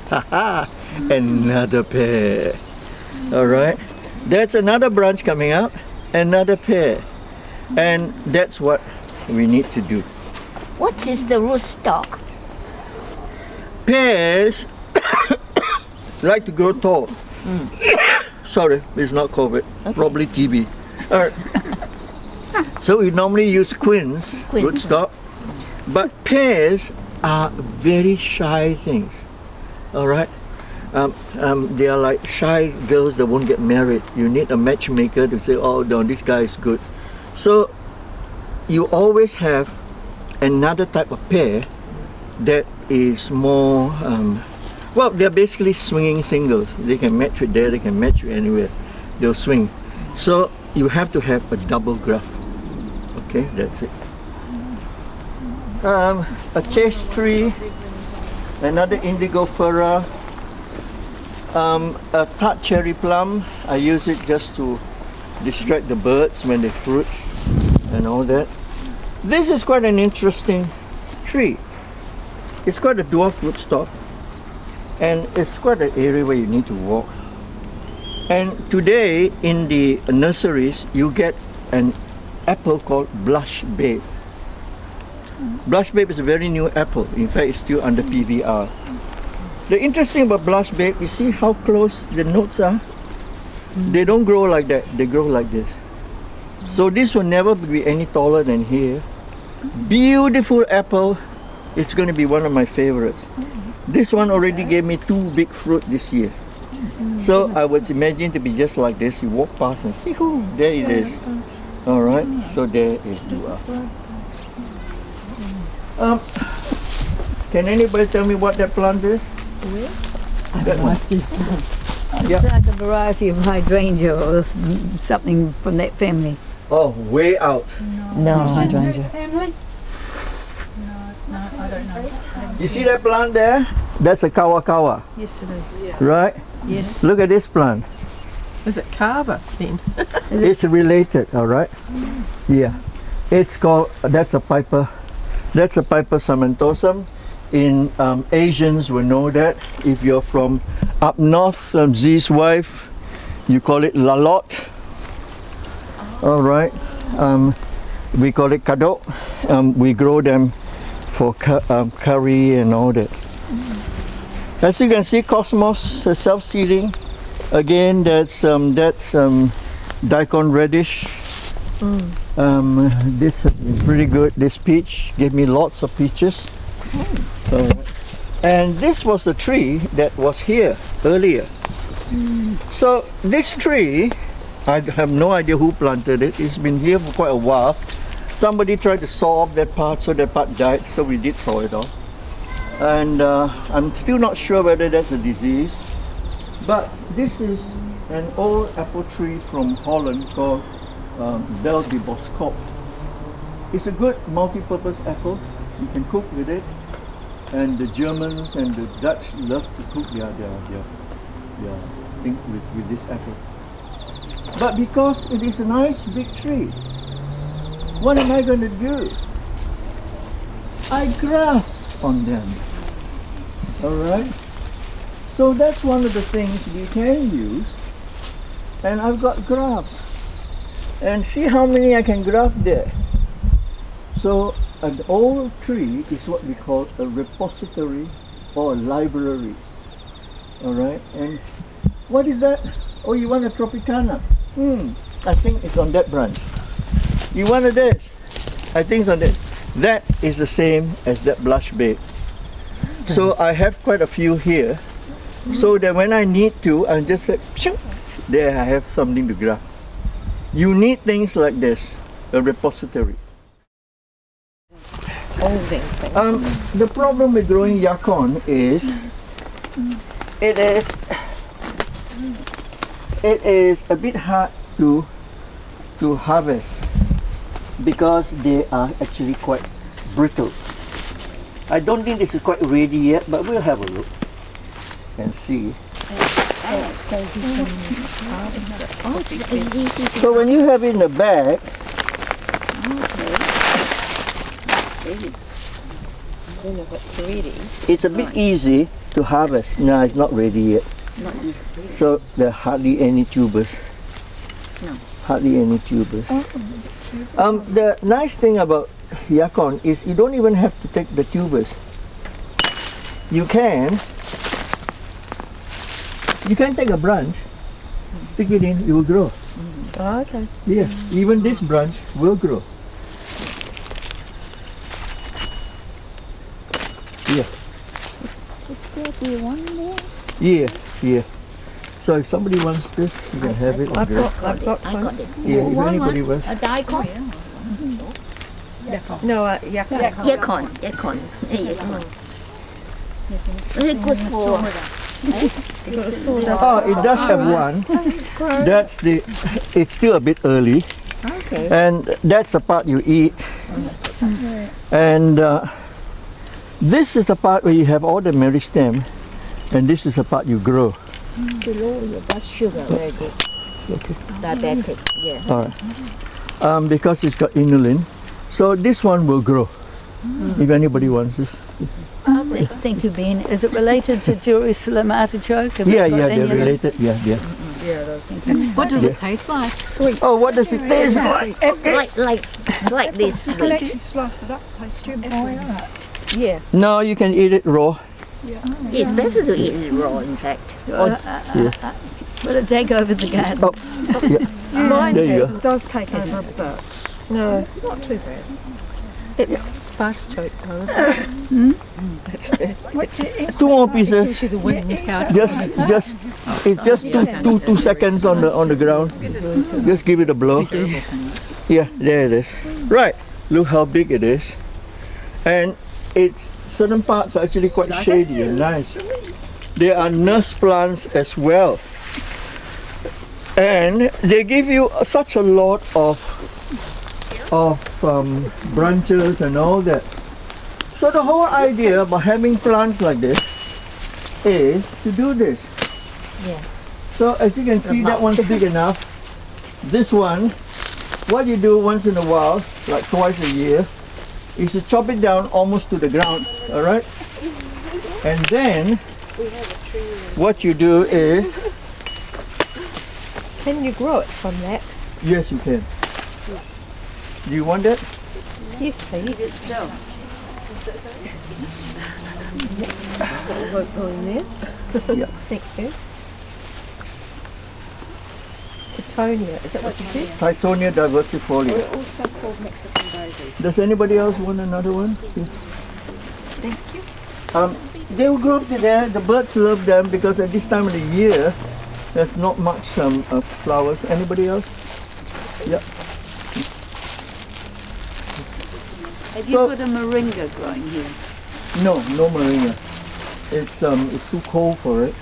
Haha! Another pear. All right. That's another branch coming up. Another pear. And that's what we need to do. What is the rootstock? Pears like to grow tall. Sorry, it's not COVID. Probably TB. All right. So we normally use quince, rootstock. But pears are very shy things. All right. They are like shy girls that won't get married. You need a matchmaker to say, oh no, this guy is good. So you always have another type of pear that is more, well, they're basically swinging singles. They can match with there, they can match with anywhere. They'll swing. So you have to have a double graft. Okay. Okay, that's it. A chase tree, another indigo furra, a tart cherry plum. I use it just to distract the birds when they fruit and all that. This is quite an interesting tree. It's quite a dwarf rootstock, and it's quite an area where you need to walk. And today in the nurseries you get an apple called blush babe. Blush babe is a very new apple. In fact, it's still under PVR. The interesting about blush babe, you see how close the notes are? They don't grow like that, they grow like this. So this will never be any taller than here. Beautiful apple. It's going to be one of my favorites. This one already gave me 2 big fruit this year. So I was imagining to be just like this. You walk past and there it is. All right, so there is you are. Can anybody tell me what that plant is? That one. It's like a variety of hydrangea or something from that family. Oh, way out. No, hydrangea. Family? No, I don't know. You see that plant there? That's a kawa. Yes, it is. Right? Yes. Look at this plant. Is it carver then? It's related, all right? Yeah. It's called, that's a piper samentosum. In Asians will know that. If you're from up north, Z's wife, you call it lalot. All right. We call it kadok. We grow them for curry and all that. As you can see, cosmos self-seeding. Again, that's daikon radish. This has been pretty good. This peach gave me lots of peaches. And this was the tree that was here earlier. So this tree, I have no idea who planted it. It's been here for quite a while. Somebody tried to saw off that part, so that part died, so we did saw it off. And I'm still not sure whether that's a disease. But this is an old apple tree from Holland called Bel de Boskop. It's a good multi-purpose apple. You can cook with it. And the Germans and the Dutch love to cook their thing with this apple. But because it is a nice big tree, what am I going to do? I graft on them. Alright? So that's one of the things we can use. And I've got grafts. And see how many I can graft there. So an old tree is what we call a repository or a library. Alright? And what is that? Oh, you want a Tropicana? I think it's on that branch. You want a this? I think it's on that. That is the same as that blush babe. So I have quite a few here. So that when I need to, I just say, there I have something to grab. You need things like this, a repository. The problem with growing yakon is it is a bit hard to harvest because they are actually quite brittle. I don't think this is quite ready yet, but we'll have a look and see. So when you have it in the bag, it's a bit easy to harvest. No, it's not ready yet. So there are hardly any tubers. Hardly any tubers. The nice thing about yakon is you don't even have to take the tubers. You can take a branch, stick it in, it will grow. Oh, okay. Yeah, even this branch will grow. Yeah. Do you want there? Yeah. So if somebody wants this, you can have it. I've got I one. got it. Yeah, if anybody wants. A daikon? No, yakon. Yakon. Very good for. Oh, it does have one. That's the. It's still a bit early. Okay. And that's the part you eat. And this is the part where you have all the meristem, and this is the part you grow. Below your blood sugar very good. Okay. Diabetic. Yeah. All right. Because it's got inulin, so this one will grow. If anybody wants this. Thank you, Ben. Is it related to Jerusalem artichoke? Have Yeah, you got yeah, any they're of those? related. Yeah, yeah. What does it taste like? Sweet. Oh, what does it taste like? Like this. Sweet. Slice it up, taste too boil up. Yeah. No, you can eat it raw. It's better to eat it raw, in fact. Will it take over the garden? Oh, yeah. Mine There you go. Does take over a bit. No, it's not too bad. It's fast choke though, isn't it? Two more pieces. The wind out. It's just two seconds on the ground. Just give it a blow. Yeah, there it is. Right. Look how big it is. And it's certain parts are actually quite shady and nice. There are nurse plants as well. And they give you such a lot of branches and all that. So the whole idea about having plants like this is to do this. Yeah. So as you can see, that one's big enough. This one, what you do once in a while, like twice a year, is to chop it down almost to the ground, all right? And then what you do is, Can you grow it from that? yes, you can. Do you want that? Yes, please. Won't go in there. Yeah. Thank you. Titonia, is that what you said? Titonia diversifolia. Also called Mexican daisy. Does anybody else want another one? Yes. Thank you. They will grow up to there. The birds love them because at this time of the year, there's not much flowers. Anybody else? Yeah. Have you So- got a moringa growing here? No moringa. It's too cold for it,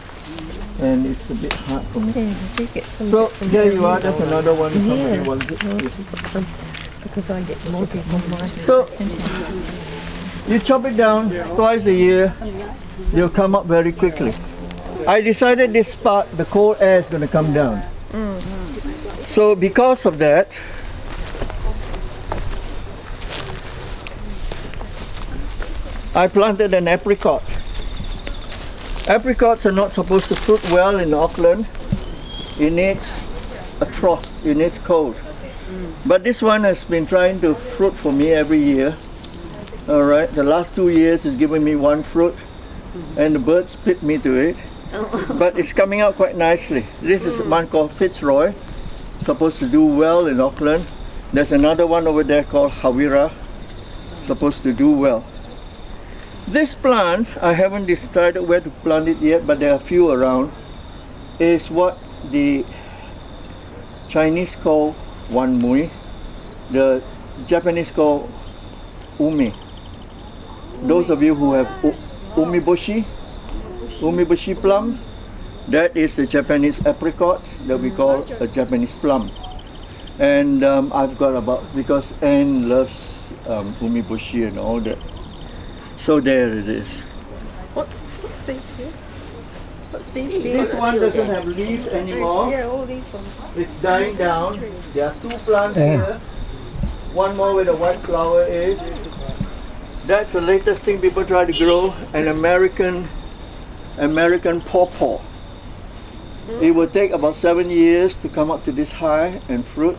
and it's a bit hard for me. Yeah, did you get some? So from there you are. Jeremy's That's old another one. If Yeah. somebody wants it. one? Because I get multi from mine. So you chop it down twice a year. They'll come up very quickly. I decided this part, the cold air is going to come down. So because of that, I planted an apricot. Apricots are not supposed to fruit well in Auckland. It needs a frost, it needs cold. But this one has been trying to fruit for me every year. All right, the last 2 years is giving me one fruit, and the birds bit me to it. But it's coming out quite nicely. This is one called Fitzroy, supposed to do well in Auckland. There's another one over there called Hawira, supposed to do well. This plant, I haven't decided where to plant it yet, but there are a few around, is what the Chinese call wan mui, the Japanese call umi. Those of you who have umiboshi plums, that is the Japanese apricot that we call a Japanese plum. And I've got about, because Anne loves umiboshi and all that. So there it is. What's these here? What's these here? This one doesn't have leaves anymore. Yeah, all these ones. It's dying down. There are two plants here. One more where the white flower is. That's the latest thing people try to grow, an American pawpaw. It will take about 7 years to come up to this high and fruit.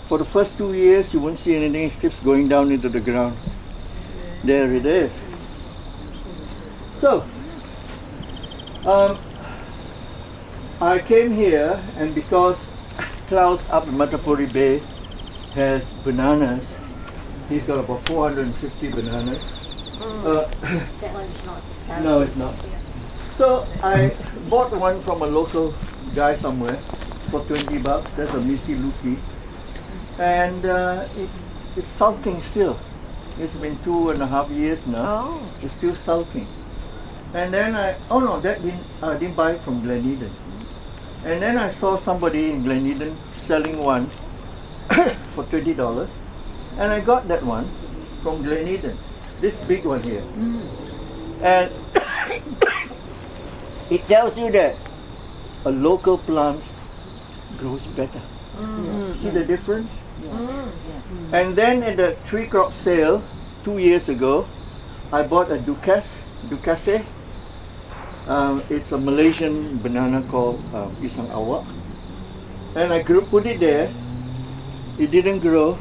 For the first 2 years, you won't see anything. It keeps going down into the ground. There it is. So, I came here, and because Klaus up in Matapuri Bay has bananas, he's got about 450 bananas. No, it's not. So I bought one from a local guy somewhere for $20. That's a Missy Luki, and it's sulking still. It's been 2.5 years now. It's still sulking. And then I didn't buy it from Glen Eden. And then I saw somebody in Glen Eden selling one for $20. And I got that one from Gleneden, this big one here. And it tells you that a local plant grows better. See the difference? And then at the tree crop sale 2 years ago, I bought a Ducasse. It's a Malaysian banana called Pisang Awak. And I put it there. It didn't grow.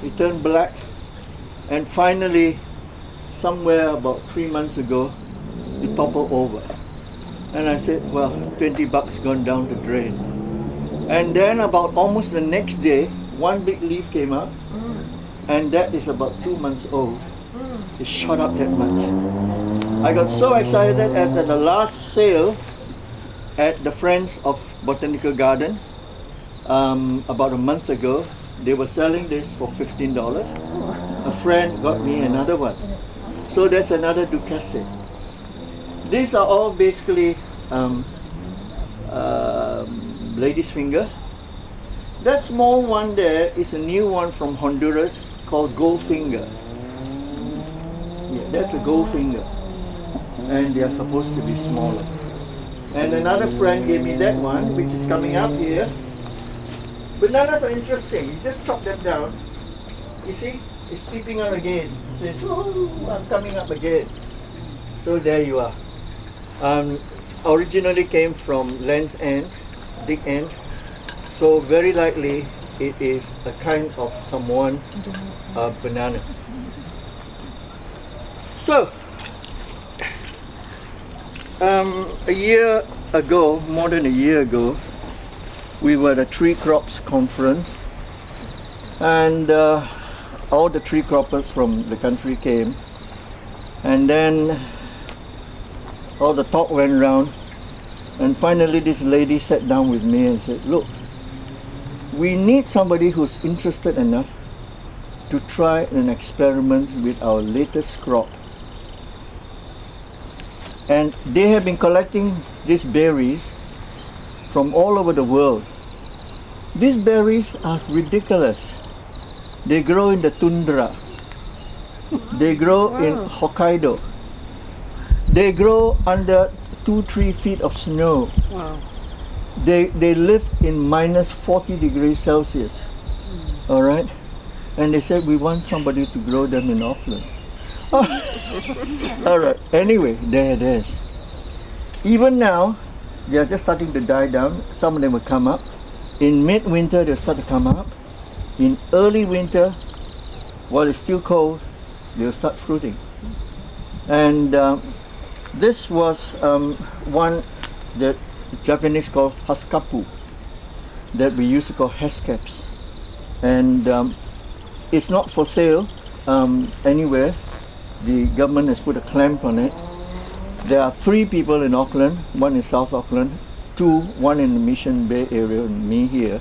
It turned black. And finally, somewhere about 3 months ago, it toppled over. And I said, well, $20 gone down the drain. And then about almost the next day, one big leaf came up. And that is about 2 months old. It shot up that much. I got so excited at the last sale at the Friends of Botanical Garden about a month ago. They were selling this for $15. A friend got me another one. So that's another Ducasse. These are all basically lady's finger. That small one there is a new one from Honduras called Goldfinger. Yeah, that's a Goldfinger. And they are supposed to be smaller. And another friend gave me that one, which is coming up here. Bananas are interesting. You just chop them down. You see, it's peeping out again. It says, oh, I'm coming up again. So there you are. Originally came from Land's End, Big End. So very likely it is a kind of Samoan banana. So, a year ago, more than a year ago, we were at a tree crops conference, and all the tree croppers from the country came, and then all the talk went around, and finally this lady sat down with me and said, look, we need somebody who's interested enough to try an experiment with our latest crop. And they have been collecting these berries from all over the world. These berries are ridiculous. They grow in the tundra. They grow in Hokkaido. They grow under 2-3 feet of snow. Wow. They live in minus 40 degrees Celsius. All right? And they said, we want somebody to grow them in Auckland. All right. Anyway, there it is. Even now, they are just starting to die down. Some of them will come up. In mid-winter, they'll start to come up. In early winter, while it's still cold, they'll start fruiting. And this was one that the Japanese call haskapu, that we used to call hescaps. And it's not for sale anywhere. The government has put a clamp on it. There are 3 people in Auckland, one in South Auckland, 2, one in the Mission Bay area, and me here.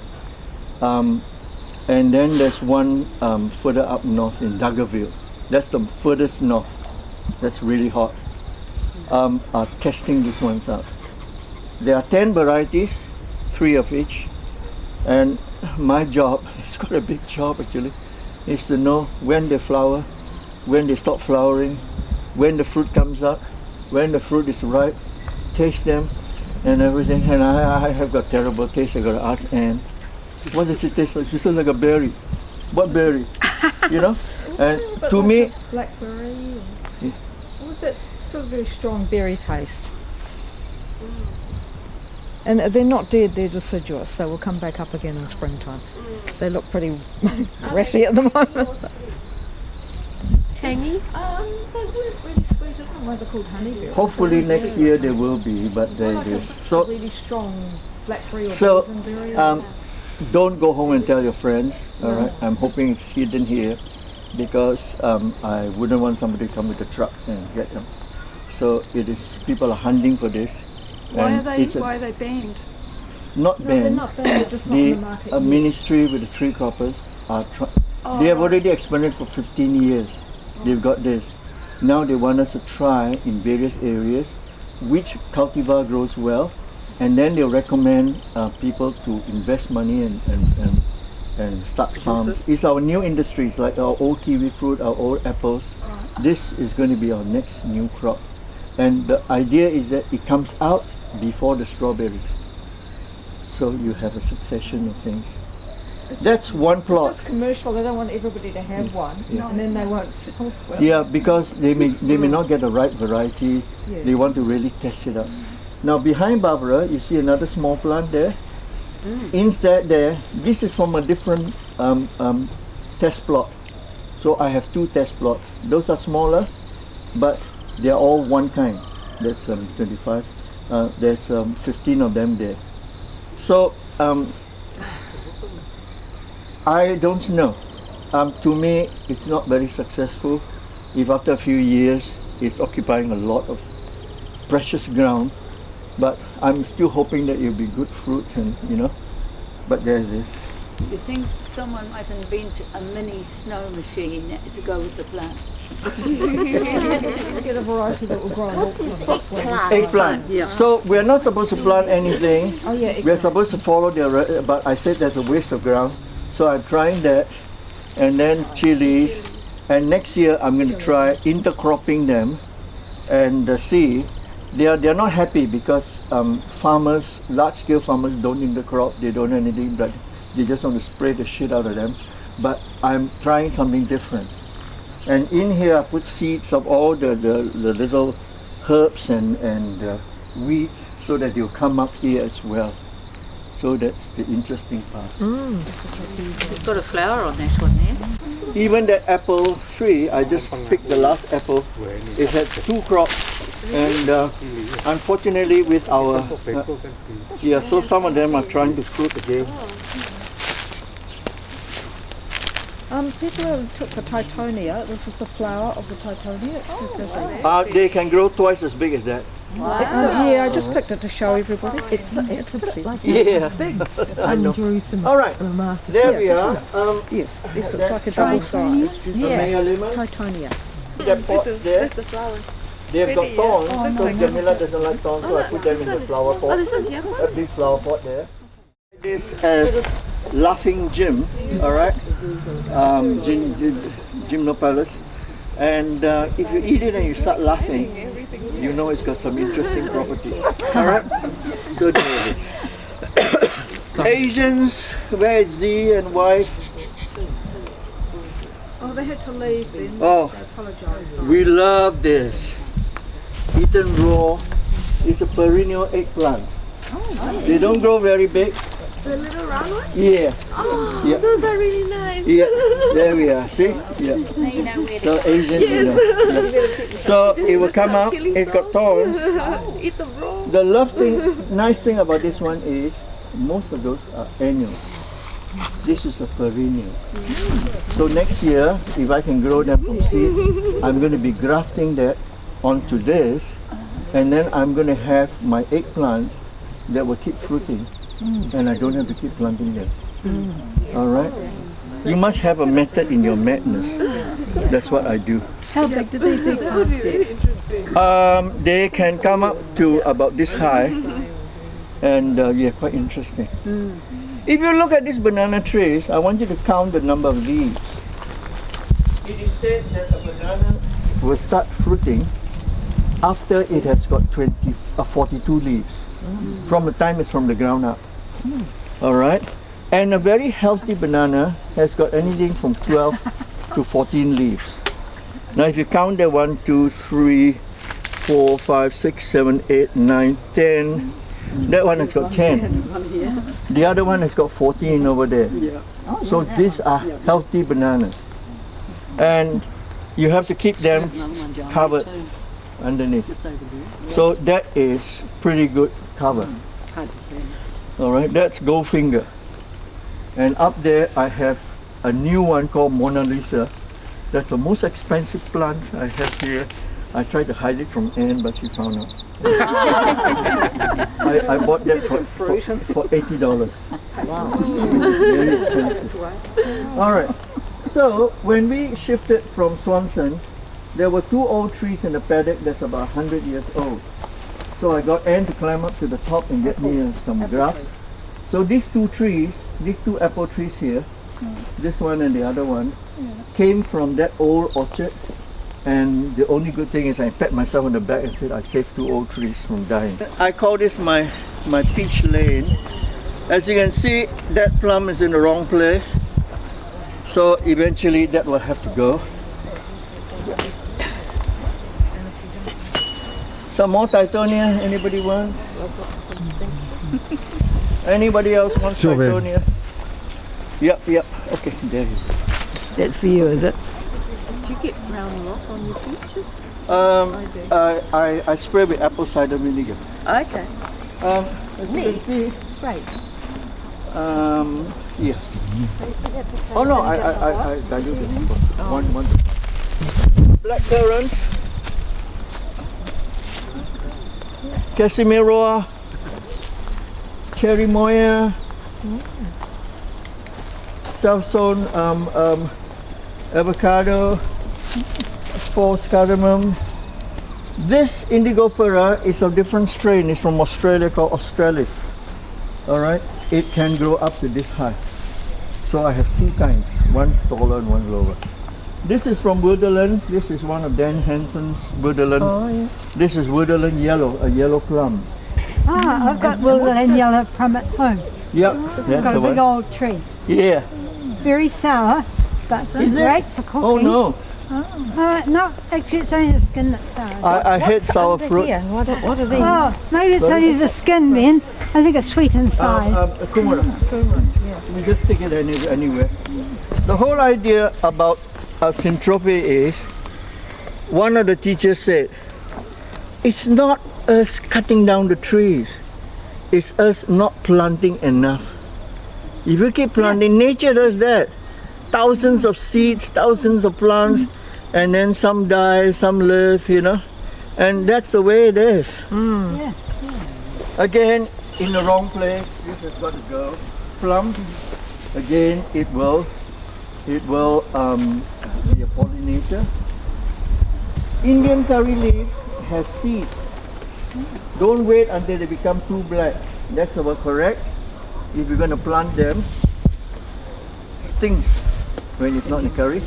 And then there's one further up north in Daggerville. That's the furthest north. That's really hot. Are testing these ones out. There are 10 varieties, 3 of each. And my job, it's quite a big job actually, is to know when they flower, when they stop flowering, when the fruit comes out, when the fruit is ripe, taste them and everything. And I have got terrible taste. I got to ask Anne, what does it taste like? She said like a berry. What berry? You know? And to me, Blackberry. Yeah. What was that sort of very strong berry taste? And they're not dead, they're deciduous. They will come back up again in springtime. They look pretty ratty at the moment. Tangy? They weren't really sweet. I don't know why they're called honeyberries. hopefully next year there will be, but there it is. So, really strong blackberry or so boysenberry. don't go home and tell your friends. All right, I'm hoping it's hidden here, because I wouldn't want somebody to come with a truck and get them. So it is, people are hunting for this. Why and it's are they banned? not No, they're banned. not banned, they're just not in The the market yet. ministry with the tree croppers are they have already experimented for 15 years. They've got this. Now they want us to try in various areas which cultivar grows well, and then they'll recommend people to invest money and start farms. It's our new industries, like our old kiwi fruit, our old apples. This is going to be our next new crop. And the idea is that it comes out before the strawberries. So you have a succession of things. That's one plot. It's just commercial. They don't want everybody to have one, Yeah. and then they won't sell well. Yeah, because they may not get the right variety. Yeah. They want to really test it out. Now behind Barbara, you see another small plant there. Instead there, this is from a different test plot. So I have two test plots. Those are smaller, but they are all one kind. That's 25. There's 15 of them there. So I don't know. To me, it's not very successful. If after a few years, it's occupying a lot of precious ground, but I'm still hoping that it'll be good fruit, and But there's this. You think someone might invent a mini snow machine to go with the plant? Get a variety that will grow in all Eggplant. Yeah. So we're not supposed to plant anything. Oh yeah, We're eggplant. supposed to follow but I said there's a waste of ground. So I'm trying that, and then chilies, and next year I'm going to try intercropping them, and see. They're not happy because farmers, large-scale farmers, don't intercrop. They don't do anything, but they just want to spray the shit out of them. But I'm trying something different, and in here I put seeds of all the little herbs and weeds, so that they'll come up here as well. So that's the interesting part. It's got a flower on that one there. Even the apple tree, I just picked the last apple. It had 2 crops, and unfortunately with our so some of them are trying to fruit again. People took the titonia. This is the flower of the titonia. It's They can grow twice as big as that. yeah, I just picked it to show everybody. It's like Yeah, I know. All right, there we are. yes, it's like a double size. Maya lemon, Titonia. that pot there. They've got thorns, so Jamila doesn't like thorns, so I put them in the flower pot. A big flower pot there. This as laughing Jim, all right? Gymnopalus. And if you eat it and you start laughing, you know it's got some interesting properties. All right? So there it is. Asians, where is Z and Y? Oh, they had to leave then. Oh, I apologise. we love this. Eaten raw. It's a perennial eggplant. They don't grow very big. The little round one? Yeah. Oh, Yeah. those are really nice. Yeah, there we are. See? Yeah. Now you know where So Asian, Yeah. So it will come out. It's got thorns. It's a raw. The nice thing about this one is most of those are annuals. This is a perennial. So next year, if I can grow them from seed, I'm going to be grafting that onto this, and then I'm going to have my eggplants that will keep fruiting, and I don't have to keep planting them. All right? You must have a method in your madness. That's what I do. How big do these eggplants get? They can come up to about this high, and yeah, quite interesting. If you look at these banana trees, I want you to count the number of leaves. It is said that a banana will start fruiting after it has got 42 leaves, from the time it's from the ground up. All right? And a very healthy banana has got anything from 12 to 14 leaves. Now if you count that 1, 2, 3, 4, 5, 6, 7, 8, 9, 10, that one has got 10. The other one has got 14 over there. So these are healthy bananas. And you have to keep them covered underneath. So that is pretty good cover. All right, that's Goldfinger. And up there I have a new one called Mona Lisa. That's the most expensive plant I have here. I tried to hide it from Anne, but she found out. I bought that for $80. Wow. Very expensive. All right. So when we shifted from Swanson, there were 2 old trees in the paddock that's about 100 years old. So I got Anne to climb up to the top and get me some grass. So these 2 trees, these 2 apple trees here, this one and the other one, came from that old orchard. And the only good thing is I pat myself on the back and said I saved 2 old trees from dying. I call this my peach lane. As you can see, that plum is in the wrong place. So eventually that will have to go. Some more Titonia, anybody wants? Anybody else wants Titonia? Yep, okay, there you go. That's for you, is it? Do you get brown rock on your peaches? I spray with apple cider vinegar. Okay. As you can see, Straight. yes. Oh no, I dilute it. One. Black currant, Casimiro, cherry moya, self-sown avocado, false cardamom. This indigofera is a different strain. It's from Australia, called Australis. All right, it can grow up to this high. So I have 2 kinds, one taller and one lower. This is from Woodlands. This is one of Dan Hansen's Woodland. Oh, yeah. This is Woodland yellow, a yellow plum. Ah, I've got Woodland yellow plum at home. Yep, It's that's got the a big one. old tree. Yeah. Very sour, but Is it? great for cooking. Oh no, No, actually it's only the skin that's sour. I hate sour fruit. Here, what are these? Oh, maybe it's only the skin then. I think it's sweet inside. Kumara. We just stick it anywhere. The whole idea about synthropy is, one of the teachers said, it's not us cutting down the trees, it's us not planting enough. If you keep planting, nature does that. Thousands of seeds, thousands of plants, and then some die, some live, you know. And that's the way it is. Yeah. Again, in the wrong place, this has got to go. Plum, again, it will be a pollinator. Indian curry leaf has seeds. Don't wait until they become too black. That's about correct. If you're going to plant them, stings when it's not in curry.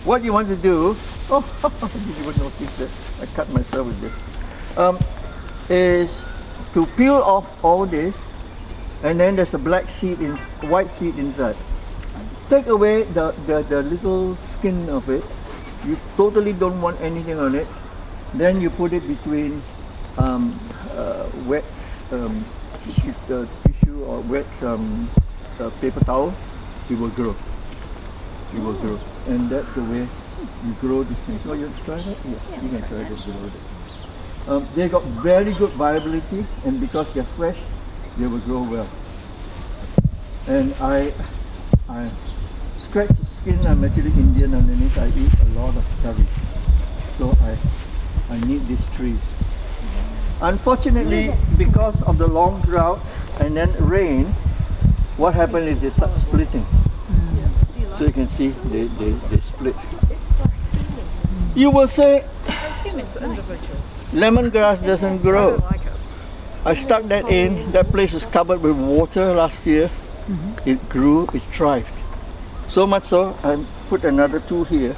What you want to do, oh, I didn't even notice that. I cut myself with this. Is to peel off all this, and then there's a black seed, white seed inside. Take away the little skin of it. You totally don't want anything on it. Then you put it between wet tissue or wet paper towel. It will grow. It will grow, and that's the way you grow these things. Oh, you want to try that? Yeah, you can try to grow it. They got very good viability, and because they're fresh, they will grow well. And I scratch the skin. I'm actually Indian underneath. I eat a lot of curry, so I need these trees. Unfortunately, because of the long drought and then rain, what happened is they start splitting. So you can see they split. You will say lemongrass doesn't grow. I stuck that in. That place is covered with water last year. It grew, it thrived. So much so, I put another 2 here.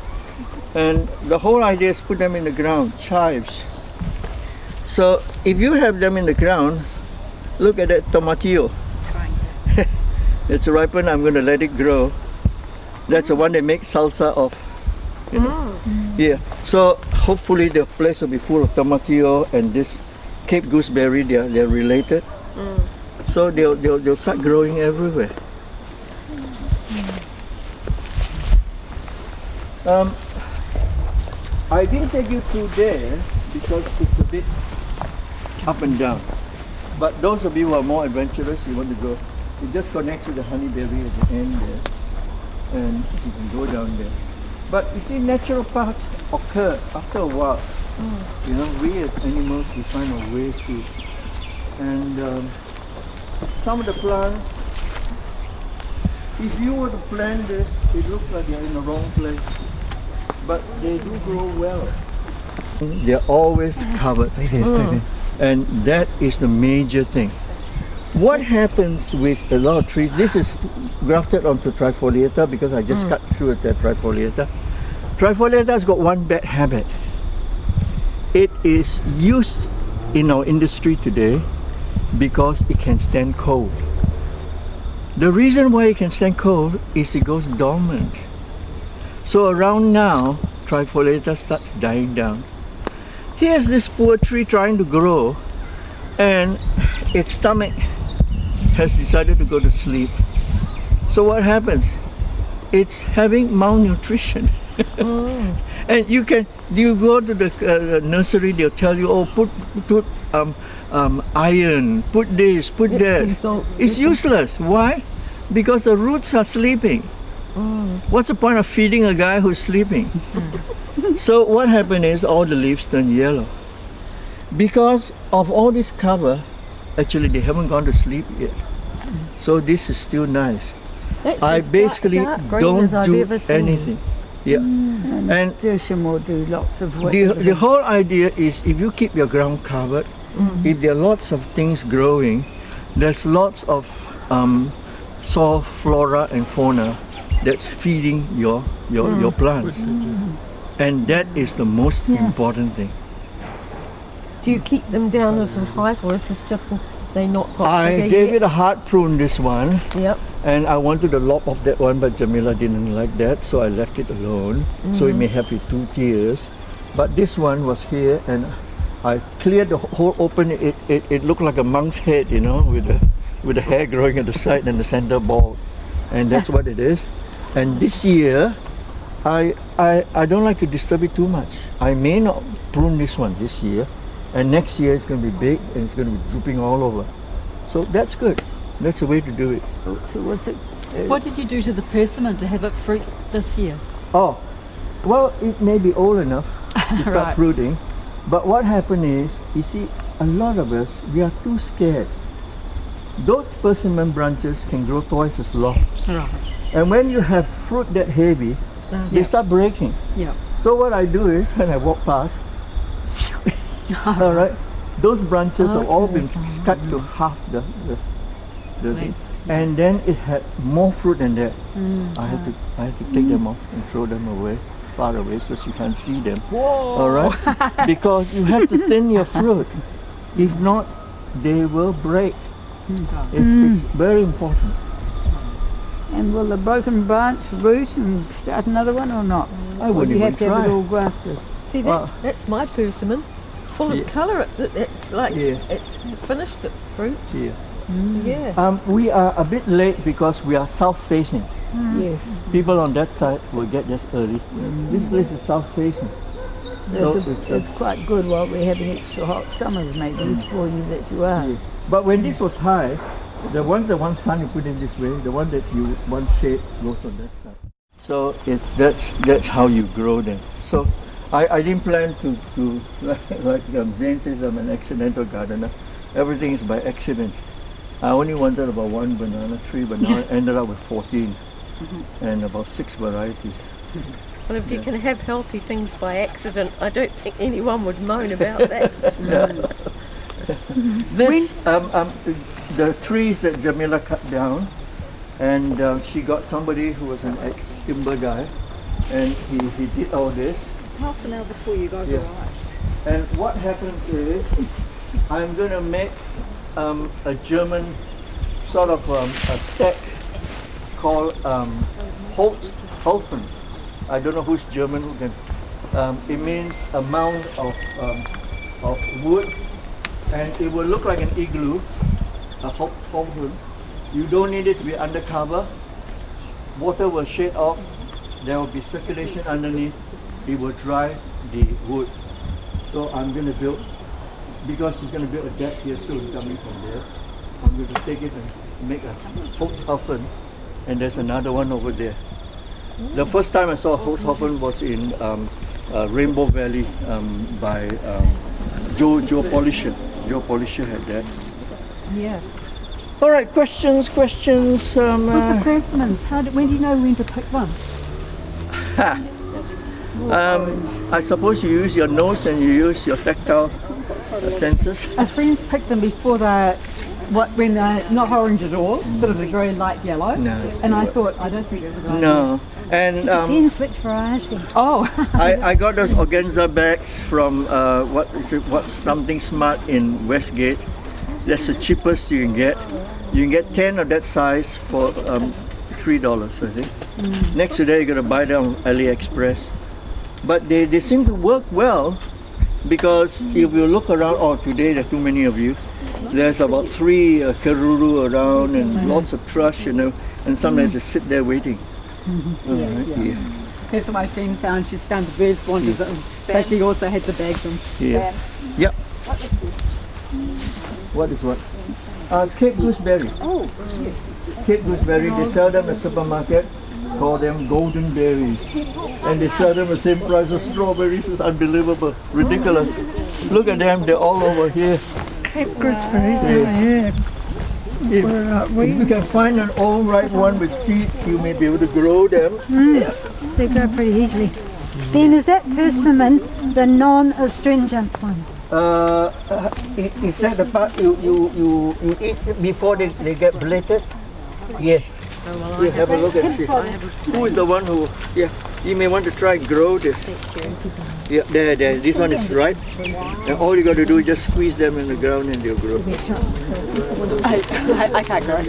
And the whole idea is put them in the ground, chives. So if you have them in the ground, look at that tomatillo. It's ripened, I'm going to let it grow. That's the one they make salsa of. You know? Yeah. So hopefully the place will be full of tomatillo and this Cape gooseberry. They're related. So they'll start growing everywhere. I didn't take you through there because it's a bit up and down. But those of you who are more adventurous, you want to go, it just connects with the honeyberry at the end there. And you can go down there. But you see, natural paths occur after a while. You know, we as animals, we find our way through. And some of the plants, if you were to plant this, it looks like you're in the wrong place. But they do grow well. They're always covered. Stay there, stay there. And that is the major thing. What happens with a lot of trees, this is grafted onto trifoliata because I just cut through the trifoliata. Trifoliata has got one bad habit. It is used in our industry today because it can stand cold. The reason why it can stand cold is it goes dormant. So around now, trifoliata starts dying down. Here's this poor tree trying to grow, and its stomach has decided to go to sleep. So what happens? It's having malnutrition. And you go to the nursery, they'll tell you, oh, put iron, put this, put that. It's useless. Why? Because the roots are sleeping. What's the point of feeding a guy who's sleeping? So what happened is all the leaves turn yellow. Because of all this cover, actually they haven't gone to sleep yet. So this is still nice. I basically don't do anything. Yeah. And nasturtium will do lots of work. The whole idea is if you keep your ground covered, if there are lots of things growing, there's lots of soil flora and fauna that's feeding your plants. And that is the most important thing. Do you keep them down as a height, or is this just they not got I bigger gave yet? it a hard prune, this one. Yep. And I wanted to lop off that one, but Jamila didn't like that, so I left it alone. So it may have its 2 tiers. But this one was here, and I cleared the whole open. It looked like a monk's head, you know, with the hair growing at the side and the center bald. And that's what it is. And this year, I don't like to disturb it too much. I may not prune this one this year, and next year it's going to be big and it's going to be drooping all over. So that's good. That's the way to do it. So what's it? What did you do to the persimmon to have it fruit this year? Oh, well, it may be old enough to start Right. fruiting, but what happened is, you see, a lot of us, we are too scared. Those persimmon branches can grow twice as long. Right. And when you have fruit that heavy, they start breaking. Yeah. So what I do is, when I walk past, all right, those branches have all been cut to half the thing. And then it had more fruit than that. I had to take them off and throw them away, far away, so she can't see them. All right, because you have to thin your fruit. If not, they will break. It's very important. And will the broken branch root and start another one or not? I Or do wouldn't you even have to have try. it all grafted? See, that's my persimmon, full of Yeah. colour. It's like Yeah. it's finished its fruit. Here. Yeah. We are a bit late because we are south-facing. Yes. People on that side will get just early. This place is south-facing. So It's quite good while we're having extra hot summers maybe for you that you are. yeah. But when this was high, the one sun you put in this way, the one that you want shade goes on that side. So that's how you grow them. So I didn't plan to like Zane says, I'm an accidental gardener. Everything is by accident. I only wanted about 1 banana tree, but now I ended up with 14 and about 6 varieties. Well, if you can have healthy things by accident, I don't think anyone would moan about that. This the trees that Jamila cut down, and she got somebody who was an ex-timber guy, and he did all this. Half an hour before you guys Yeah. arrive. And what happens is, I'm going to make a German sort of a stack called Holzhaufen. I don't know who's German who can. It means a mound of wood, and it will look like an igloo, a Holzhaufen. You don't need it to be undercover. Water will shade off. There will be circulation underneath. It will dry the wood. So I'm going to build, because she's going to build a deck here soon coming from there. I'm going to take it and make a Holzhaufen, and there's another one over there. The first time I saw Holzhaufen was in Rainbow Valley by Joe Polisher. Joe Polisher had that. Yeah. All right, questions. With the persimmons, when do you know when to pick one? I suppose you use your nose and you use your tactile senses. Our friends pick them before they're when not orange at all, sort of a very light yellow. No. And I thought, I don't think it's a good idea. No. And Again, switch variety. Oh, I got those organza bags from what is it? What's something smart in Westgate. That's the cheapest you can get. You can get 10 of that size for $3, I think. Next to that, you got to buy them on AliExpress. But they seem to work well because if you look around, today there are too many of you. There's about 3 karuru around and lots of thrush, and sometimes they sit there waiting. Yeah. here's what my friend found. She's found the birds wanted them, so she also had to bag them. Yeah. Yep. What is what? Cape gooseberry. Oh, yes. Cape gooseberry, they sell them at supermarket, call them golden berries. And they sell them the same price as strawberries. It's unbelievable, ridiculous. Look at them, they're all over here. Cape gooseberry. Yeah. If you can find an all right one with seed, you may be able to grow them. They grow pretty easily. Then is that persimmon the non-astringent one? Is that the part you eat before they get bladed? Yes. You have a look and see. Who is the one who, you may want to try and grow this. Yeah, there, this one is ripe. And all you got to do is just squeeze them in the ground and they'll grow. I can't grow.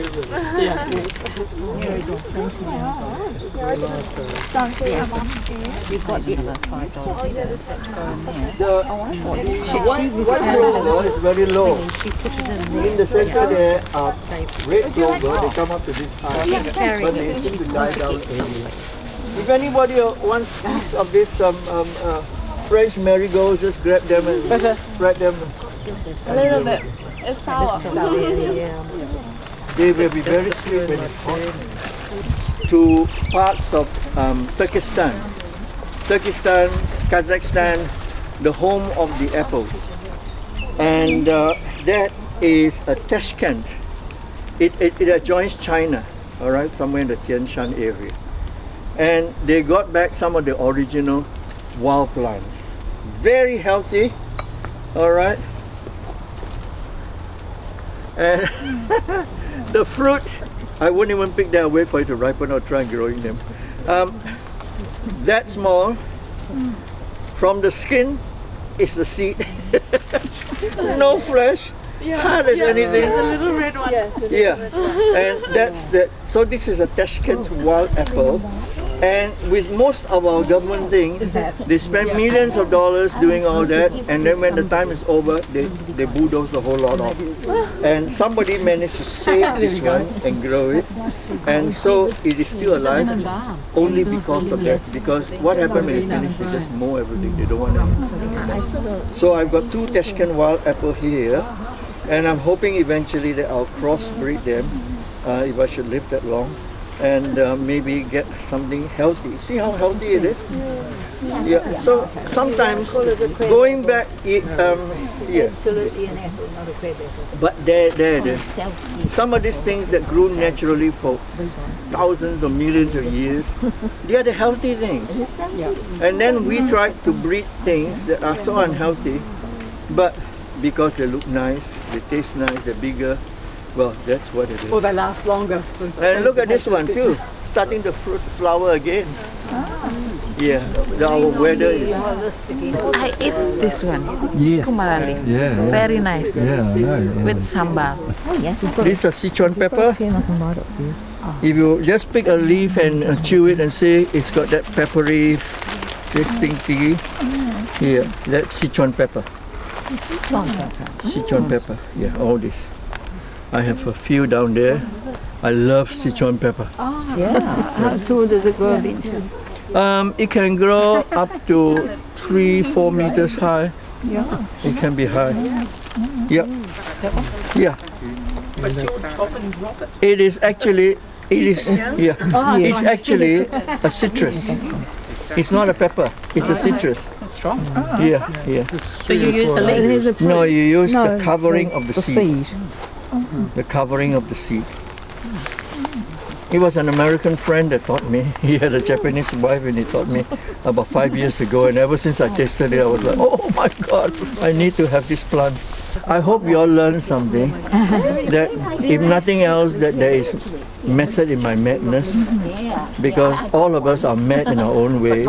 You've got the other $5 there. White clover is very low. In the center there are red clover, they come up to this high, but they seem to die down anyway. If anybody wants seeds of this French marigolds, just grab them and spread them. A little bit. It's sour. They will be very sweet when it's hot. To parts of Turkestan, Kazakhstan, the home of the apple. And that is Tashkent. It adjoins China, all right, somewhere in the Tian Shan area. And they got back some of the original wild plants. Very healthy, all right. And the fruit, I wouldn't even pick that away for it to ripen or try growing them. That small, from the skin is the seed. No flesh, hard as anything. The little red one. Yeah, and that's the. So this is a Tashkent wild apple, and with most of our government things, they spend millions of dollars doing all that, and then when the time is over, they bulldoze the whole lot off. And somebody managed to save this one and grow it, and so it is still alive only because of that. Because what happened when it's finished, they just mow everything. They don't want anything. So I've got 2 Tashkent wild apple here. And I'm hoping eventually that I'll crossbreed them if I should live that long, and maybe get something healthy. See how healthy it is? Yeah. So sometimes going back, but there it is. Some of these things that grew naturally for thousands or millions of years, they are the healthy things. And then we try to breed things that are so unhealthy, but because they look nice, they taste nice, they're bigger, well, that's what it is. Or they last longer. And look at this one too, starting to flower again. Yeah, our weather is... I eat this one. Yes. Kumarali. Yeah. Very nice. Yeah, I know. Yeah. With sambal. This is a Sichuan pepper. If you just pick a leaf and chew it and see, it's got that peppery, thingy. Yeah, that's Sichuan pepper. Sichuan pepper, yeah, all this. I have a few down there. I love Sichuan pepper. How tall does it grow into? It can grow up to 3-4 meters high. Yeah. It can be high. Yep. Yeah. It is actually, it's actually a citrus. It's not a pepper, it's a citrus. That's strong. Yeah. So you use the leaf? No, you use the covering of the seed. The covering of the seed. He was an American friend that taught me. He had a Japanese wife and he taught me about 5 years ago, and ever since I tasted it, I was like, oh my God, I need to have this plant. I hope you all learn something. That if nothing else, that there is method in my madness, because all of us are mad in our own ways.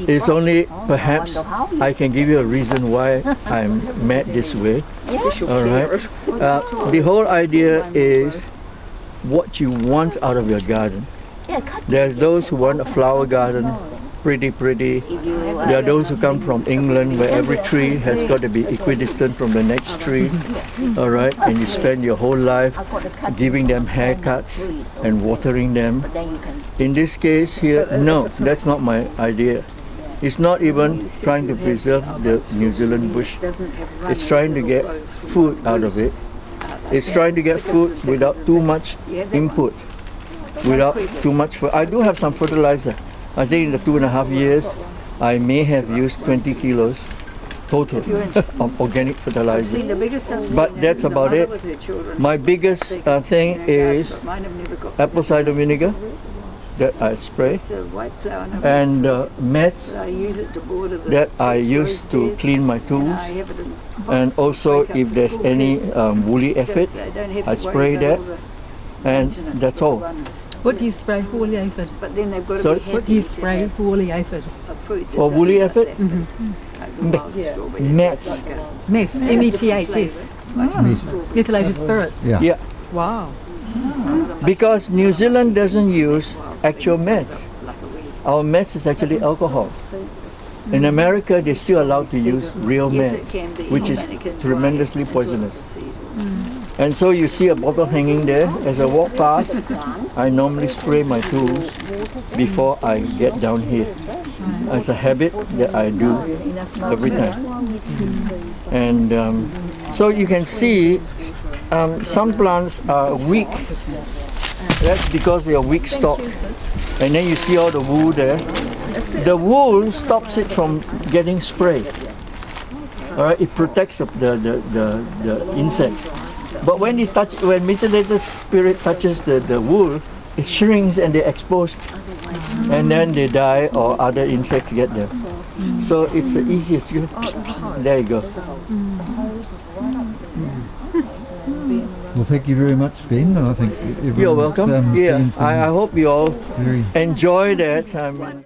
It's only perhaps I can give you a reason why I'm mad this way. All right. The whole idea is what you want out of your garden. There's those who want a flower garden, pretty. There are those who come from England where every tree has got to be equidistant from the next tree. All right, and you spend your whole life giving them haircuts and watering them. In this case here, no, that's not my idea. It's not even trying to preserve the New Zealand bush. It's trying to get food out of it. It's trying to get food without too much input, without too much. I do have some fertilizer. I think in the 2.5 years, I may have used 20 kilos total of organic fertilizer. But that's about it. My biggest thing is apple cider vinegar that I spray, and meth that I use to clean my tools, and also if there's any woolly aphid, I spray that, and that's all. What do you spray for woolly aphid? Sorry? What do you spray for woolly aphid? Or woolly aphid? Meth. Meth. METHS. Methylated spirits. Yeah. Wow. Because New Zealand doesn't use actual meth. Our meth is actually alcohol. In America, they're still allowed to use real meth, which is tremendously poisonous. And so you see a bottle hanging there. As I walk past, I normally spray my tools before I get down here. It's a habit that I do every time. And so you can see some plants are weak. That's because they are weak stalk. And then you see all the wool there. The wool stops it from getting sprayed. All right, it protects the insect. But when methylated spirit touches the wool, it shrinks and they're exposed, and then they die or other insects get them. So it's the easiest. There you go. Well, thank you very much, Ben. I think you're welcome. I hope you all enjoy that.